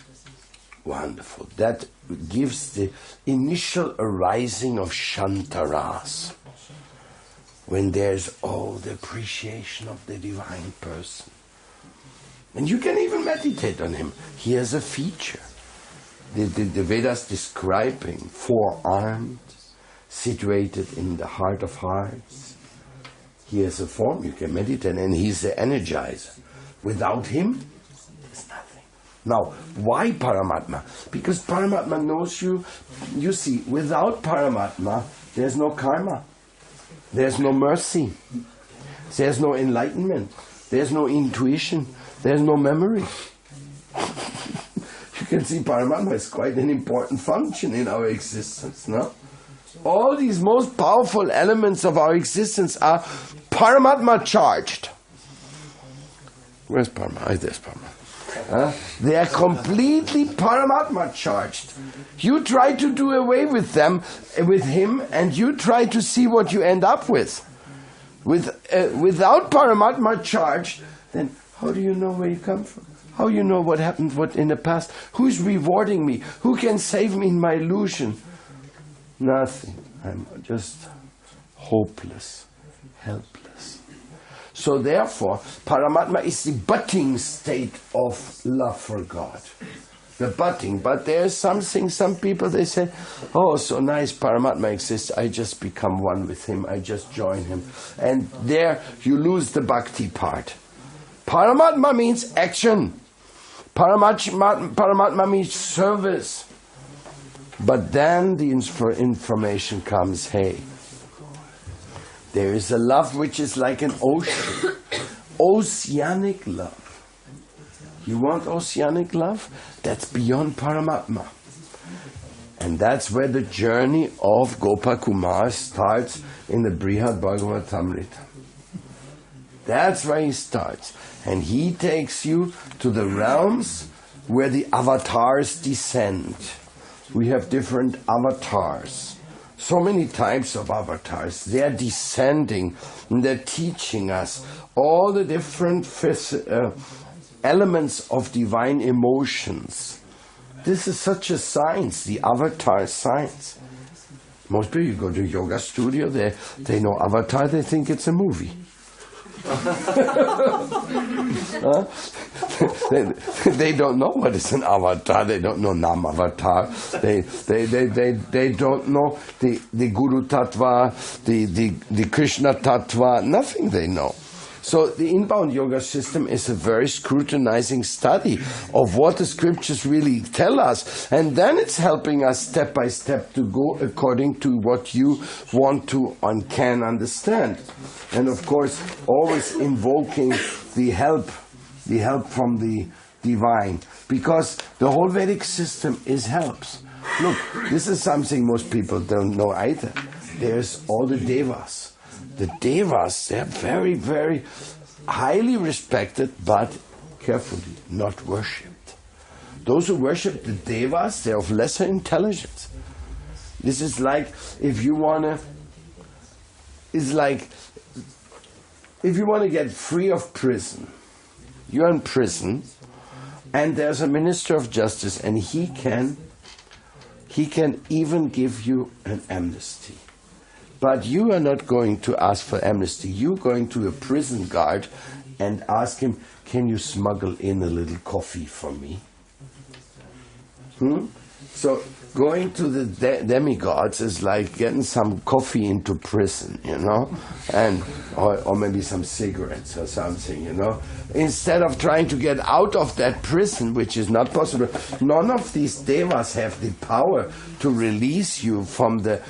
wonderful. That gives the initial arising of Shantaras. When there's the appreciation of the divine person. And you can even meditate on him. He has a feature. The Vedas describing four-armed, situated in the heart of hearts. He has a form, you can meditate, and he's the energizer. Without him, there's nothing. Now, why Paramatma? Because Paramatma knows you. You see, without Paramatma, there's no karma. There's no mercy. There's no enlightenment. There's no intuition. There's no memory. You can see Paramatma is quite an important function in our existence, no? All these most powerful elements of our existence are Paramatma charged. Where's Paramatma? There's Paramatma. They are completely Paramatma charged. You try to do away with them, with him, and you try to see what you end up with. Without Paramatma charged, then how do you know where you come from? How do you know what happened in the past? Who's rewarding me? Who can save me in my illusion? Nothing. I'm just hopeless, helpless. So therefore, Paramatma is the budding state of love for God. the budding. But there's something, some people, they say, oh, so nice, Paramatma exists, I just become one with him, I just join him. And there you lose the bhakti part. Paramatma means action. Paramatma means service. But then the information comes, hey, there is a love which is like an ocean. Oceanic love. You want oceanic love? That's beyond Paramatma. And that's where the journey of Gopakumar starts in the Brihad Bhagavatamrita. That's where he starts. And he takes you to the realms where the avatars descend. We have different avatars. So many types of avatars. They're descending and they're teaching us all the different elements of divine emotions. This is such a science, the avatar science. Most people, you go to a yoga studio, they know avatar, they think it's a movie. They don't know what is an avatar. They don't know Nam Avatar. They don't know the Guru Tattva, the Krishna Tattva. Nothing they know. So the inbound yoga system is a very scrutinizing study of what the scriptures really tell us, and then it's helping us step by step to go according to what you want to and can understand. And of course, always invoking the help from the divine, because the whole Vedic system is helps. Look, this is something most people don't know either. There's all the devas. The devas, they're very, very highly respected, but carefully, not worshipped. Those who worship the devas, they're of lesser intelligence. This is like if you want to get free of prison. You're in prison, and there's a minister of justice, and he can even give you an amnesty. But you are not going to ask for amnesty. You're going to a prison guard and ask him, can you smuggle in a little coffee for me? So going to the demigods is like getting some coffee into prison, and or maybe some cigarettes or something, Instead of trying to get out of that prison, which is not possible, none of these devas have the power to release you from the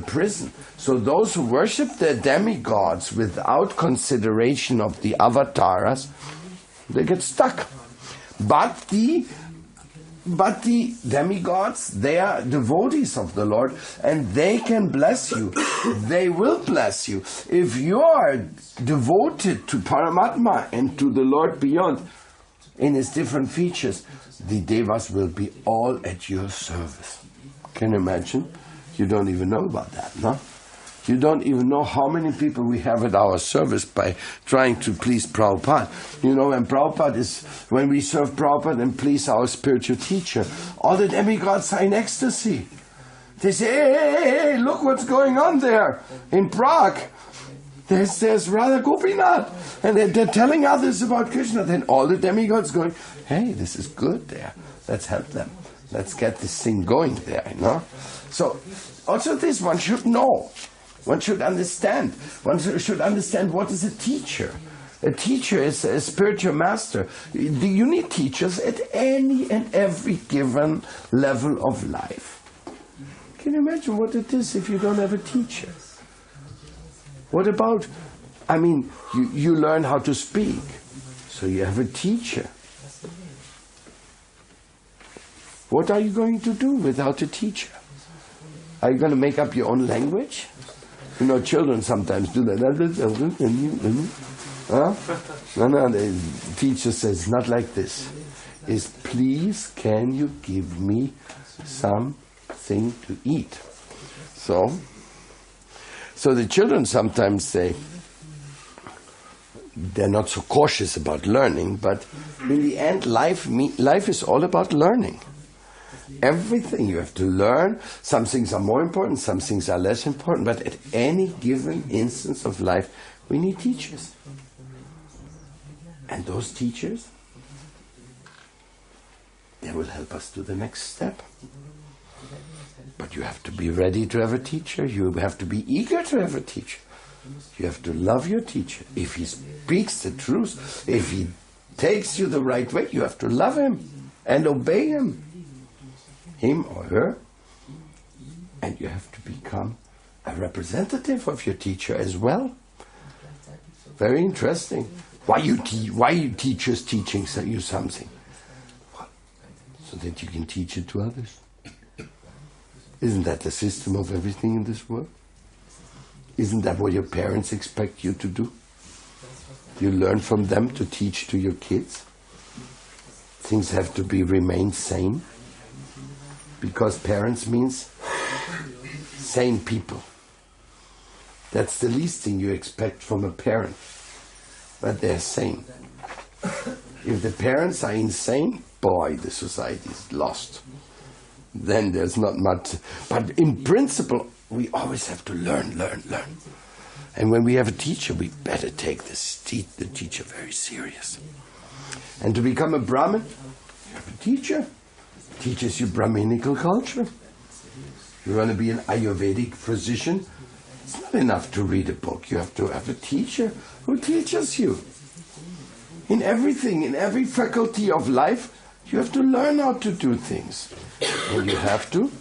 prison. So those who worship the demigods without consideration of the avatars, they get stuck. But the demigods, they are devotees of the Lord, and they can bless you. They will bless you. If you are devoted to Paramatma and to the Lord beyond in his different features, the devas will be all at your service. Can you imagine? You don't even know about that, no? You don't even know how many people we have at our service by trying to please Prabhupada. When we serve Prabhupada and please our spiritual teacher, all the demigods are in ecstasy. They say, hey, look what's going on there in Prague. There's Radha Gopinath. And they're telling others about Krishna. Then all the demigods going, hey, this is good there. Let's help them. Let's get this thing going there, So, also this one should know. One should understand. One should understand what is a teacher. A teacher is a spiritual master. You need teachers at any and every given level of life. Can you imagine what it is if you don't have a teacher? What about, you learn how to speak, so you have a teacher. What are you going to do without a teacher? Are you going to make up your own language? Children sometimes do that. No, the teacher says, not like this. Is please, can you give me something to eat? So the children sometimes say, they're not so cautious about learning, but in the end, life is all about learning. Everything you have to learn. Some things are more important, some things are less important, but at any given instance of life, we need teachers. And those teachers, they will help us to the next step. But you have to be ready to have a teacher. You have to be eager to have a teacher. You have to love your teacher. If he speaks the truth, if he takes you the right way, you have to love him and obey him or her. And you have to become a representative of your teacher as well. Very interesting. Why you teachers teaching you something? So that you can teach it to others. Isn't that the system of everything in this world? Isn't that what your parents expect you to do? You learn from them to teach to your kids. Things have to remain sane. Because parents means sane people. That's the least thing you expect from a parent. But they're sane. If the parents are insane, boy, the society is lost. Then there's not much. But in principle, we always have to learn. And when we have a teacher, we better take the teacher very serious. And to become a Brahmin, you have a teacher. Teaches you Brahminical culture. You want to be an Ayurvedic physician? It's not enough to read a book. You have to have a teacher who teaches you. In everything, in every faculty of life, you have to learn how to do things. And you have to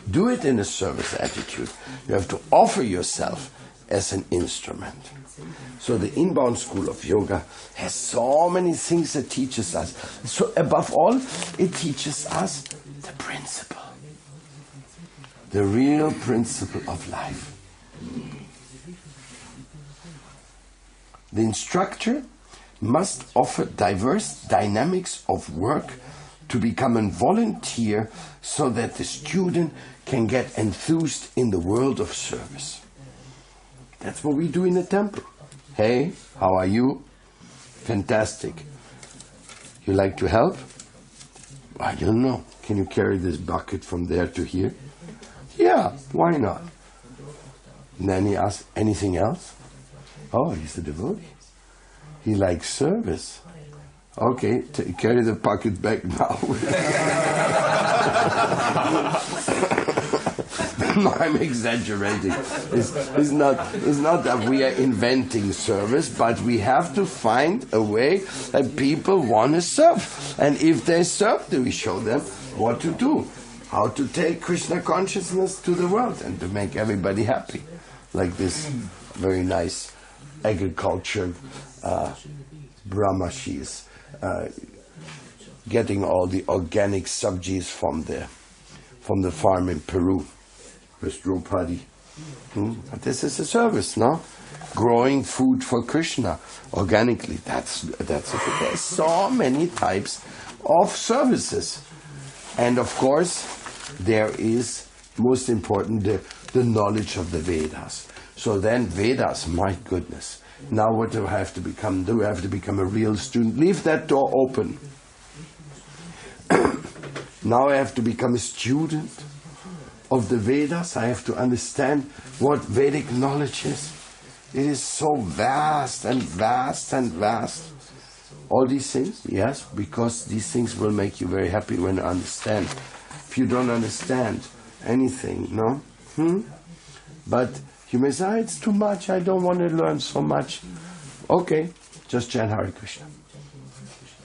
do it in a service attitude. You have to offer yourself as an instrument. So the inbound school of yoga has so many things that teaches us. So above all, it teaches us the principle. The real principle of life. The instructor must offer diverse dynamics of work to become a volunteer so that the student can get enthused in the world of service. That's what we do in the temple. Hey, how are you? Fantastic. You like to help? I don't know. Can you carry this bucket from there to here? Yeah, why not? And then he asks, anything else? Oh, he's a devotee. He likes service. Okay, carry the bucket back now. No, I'm exaggerating. It's not that we are inventing service, but we have to find a way that people want to serve. And if they serve, then we show them what to do. How to take Krishna consciousness to the world and to make everybody happy. Like this very nice agriculture Brahmashis getting all the organic subjis from the farm in Peru. With Draupadi. But this is a service, no? Growing food for Krishna organically. That's it. There's so many types of services. And of course, there is, most important, the knowledge of the Vedas. So then Vedas, my goodness. Now what do I have to become? Do I have to become a real student? Leave that door open. Now I have to become a student of the Vedas. I have to understand what Vedic knowledge is. It is so vast and vast and vast. All these things, yes, because these things will make you very happy when you understand. If you don't understand anything, no? But you may say, it's too much, I don't want to learn so much. Okay, just chant Hare Krishna.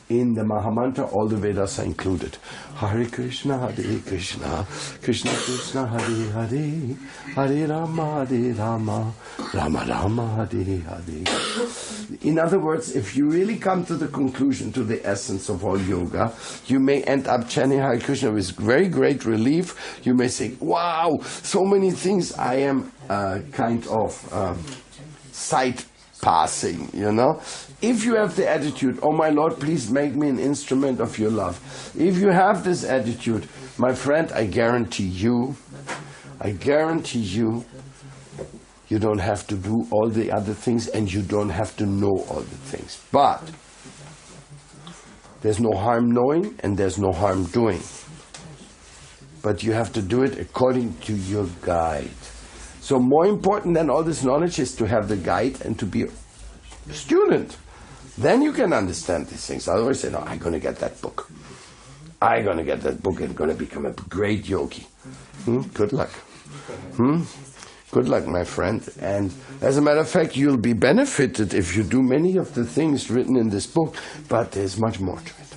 In the Mahamantra, all the Vedas are included. Hare Krishna, Krishna Krishna, Hare Hare, Hare Rama, Rama Rama, Hare Hare. In other words, if you really come to the conclusion, to the essence of all yoga, you may end up chanting Hare Krishna with very great relief. You may say, wow, so many things I am kind of sight passing, you know. If you have the attitude, oh my Lord, please make me an instrument of your love. If you have this attitude, my friend, I guarantee you, you don't have to do all the other things and you don't have to know all the things. But there's no harm knowing and there's no harm doing. But you have to do it according to your guide. So more important than all this knowledge is to have the guide and to be a student. Then you can understand these things. Otherwise, say, no, I'm going to get that book. I'm going to get that book and going to become a great yogi. Good luck. Good luck, my friend. And as a matter of fact, you'll be benefited if you do many of the things written in this book, but there's much more to it.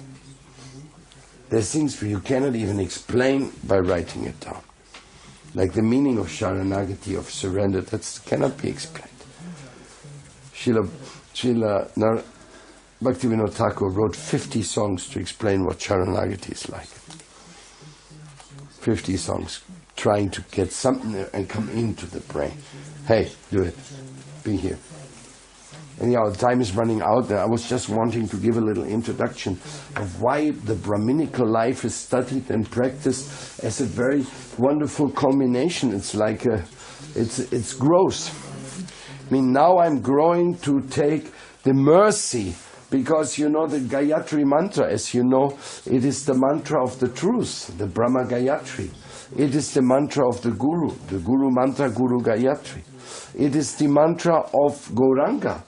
There's things you cannot even explain by writing it down. Like the meaning of Sharanagati, of surrender, that cannot be explained. Srila Bhaktivinoda Thakur wrote 50 songs to explain what Sharanagati is like. 50 songs, trying to get something and come into the brain. Hey, do it. Be here. Anyhow, time is running out. I was just wanting to give a little introduction of why the Brahminical life is studied and practiced as a very wonderful culmination. It's like it's growth. I mean, now I'm growing to take the mercy, because you know the Gayatri mantra, as you know, it is the mantra of the truth, the Brahma Gayatri. It is the mantra of the Guru mantra, Guru Gayatri. It is the mantra of Gauranga,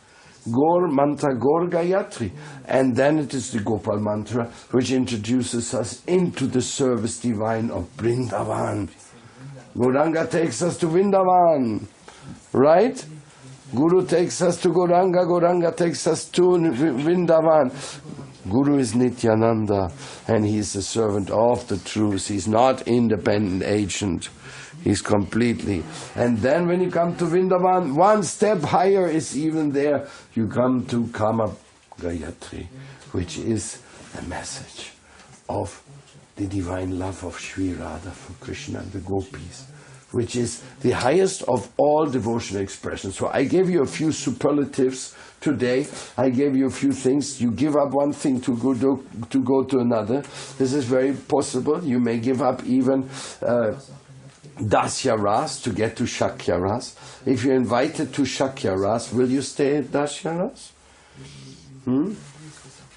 Gaur mantra, Gaur Gayatri. And then it is the Gopal mantra, which introduces us into the service divine of Vrindavan. Gauranga takes us to Vrindavan, right? Guru takes us to Gauranga, Gauranga takes us to Vrindavan. Guru is Nityananda, and he is the servant of the truth. He's not independent agent. He's completely. And then when you come to Vrindavan, one step higher is even there. You come to Kama Gayatri, which is the message of the divine love of Sri Radha for Krishna and the gopis, which is the highest of all devotional expressions. So I gave you a few superlatives today. I gave you a few things. You give up one thing to go to another. This is very possible. You may give up even Dasya Ras to get to Shakya Ras. If you're invited to Shakya Ras, will you stay at Dasya Ras?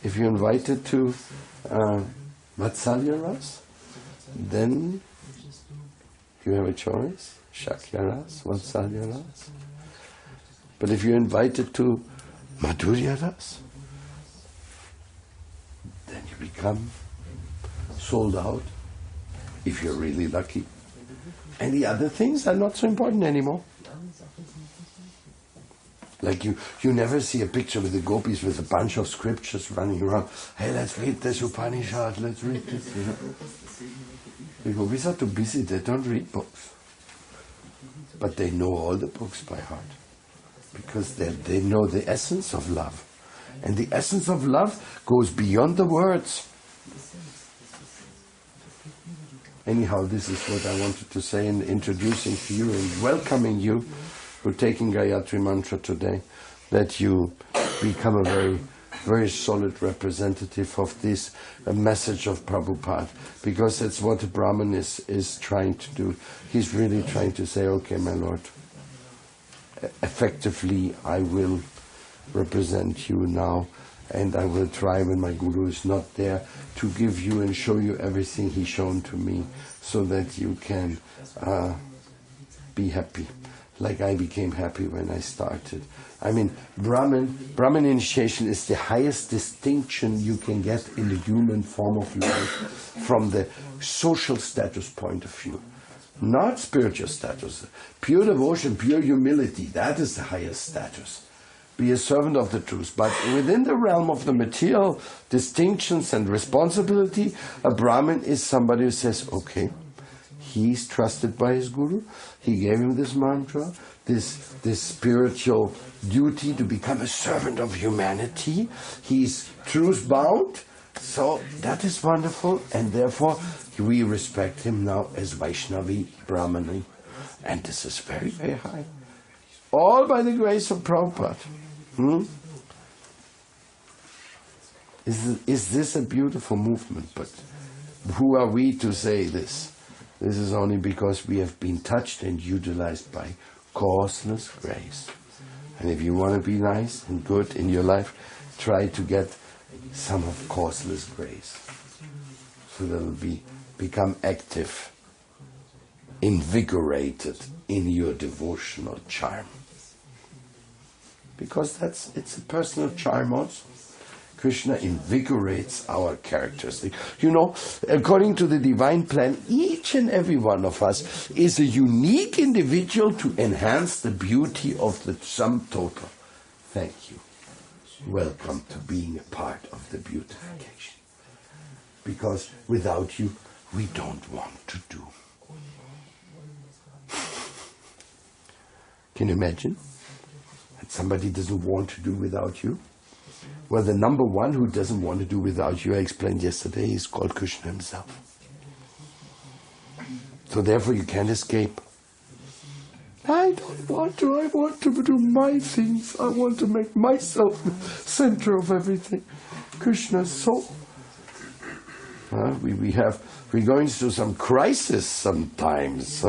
If you're invited to Vatsalya Ras, then you have a choice, Shakya Ras, Vatsalya Ras. But if you're invited to Madhurya Ras, then you become sold out, if you're really lucky. And the other things are not so important anymore. Like you never see a picture with the gopis with a bunch of scriptures running around. Hey, let's read this Upanishad, let's read this. The gopis are too busy, they don't read books. But they know all the books by heart. Because they know the essence of love. And the essence of love goes beyond the words. Anyhow, this is what I wanted to say in introducing to you and welcoming you for taking Gayatri Mantra today, that you become a very, very solid representative of this message of Prabhupada, because that's what the Brahman is trying to do. He's really trying to say, okay, my Lord, effectively I will represent you now, and I will try, when my Guru is not there, to give you and show you everything he's shown to me, so that you can be happy, like I became happy when I started. I mean, Brahman initiation is the highest distinction you can get in the human form of life from the social status point of view. Not spiritual status. Pure devotion, pure humility, that is the highest status. Be a servant of the truth. But within the realm of the material distinctions and responsibility, a Brahmin is somebody who says, okay, he's trusted by his Guru, he gave him this mantra, this spiritual duty to become a servant of humanity, he's truth-bound, so that is wonderful, and therefore we respect him now as Vaishnavi Brahmani. And this is very, very high. All by the grace of Prabhupada. Is this a beautiful movement? But who are we to say this? This is only because we have been touched and utilized by causeless grace. And if you want to be nice and good in your life, try to get some of causeless grace, so that will become active, invigorated in your devotional charm. Because it's a personal charm also. Krishna invigorates our characteristic. You know, according to the divine plan, each and every one of us is a unique individual to enhance the beauty of the sum total. Thank you. Welcome to being a part of the beautification. Because without you, we don't want to do. Can you imagine that somebody doesn't want to do without you? Well, the number one who doesn't want to do without you, I explained yesterday, is called Krishna himself. So therefore you can't escape. I don't want to, I want to do my things. I want to make myself the center of everything. Krishna is so... we're going through some crisis sometimes.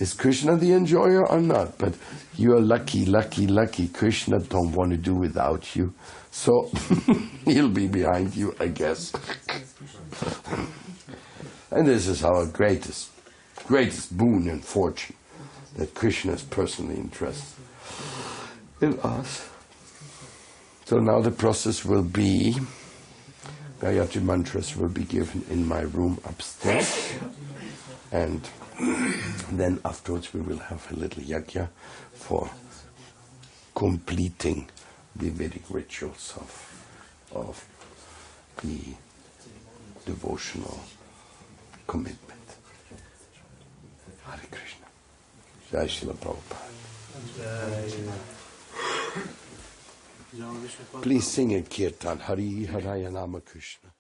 Is Krishna the enjoyer or not? But you are lucky, lucky, lucky. Krishna don't want to do without you. So he'll be behind you, I guess. And this is our greatest boon and fortune, that Krishna is personally interested in us. So now the process will be, Gayatri mantras will be given in my room upstairs. And then afterwards we will have a little yajna for completing the Vedic rituals of the devotional commitment. Hare Krishna. Jai Srila Prabhupada. Please sing a kirtan. Hari Haraya Nama Krishna.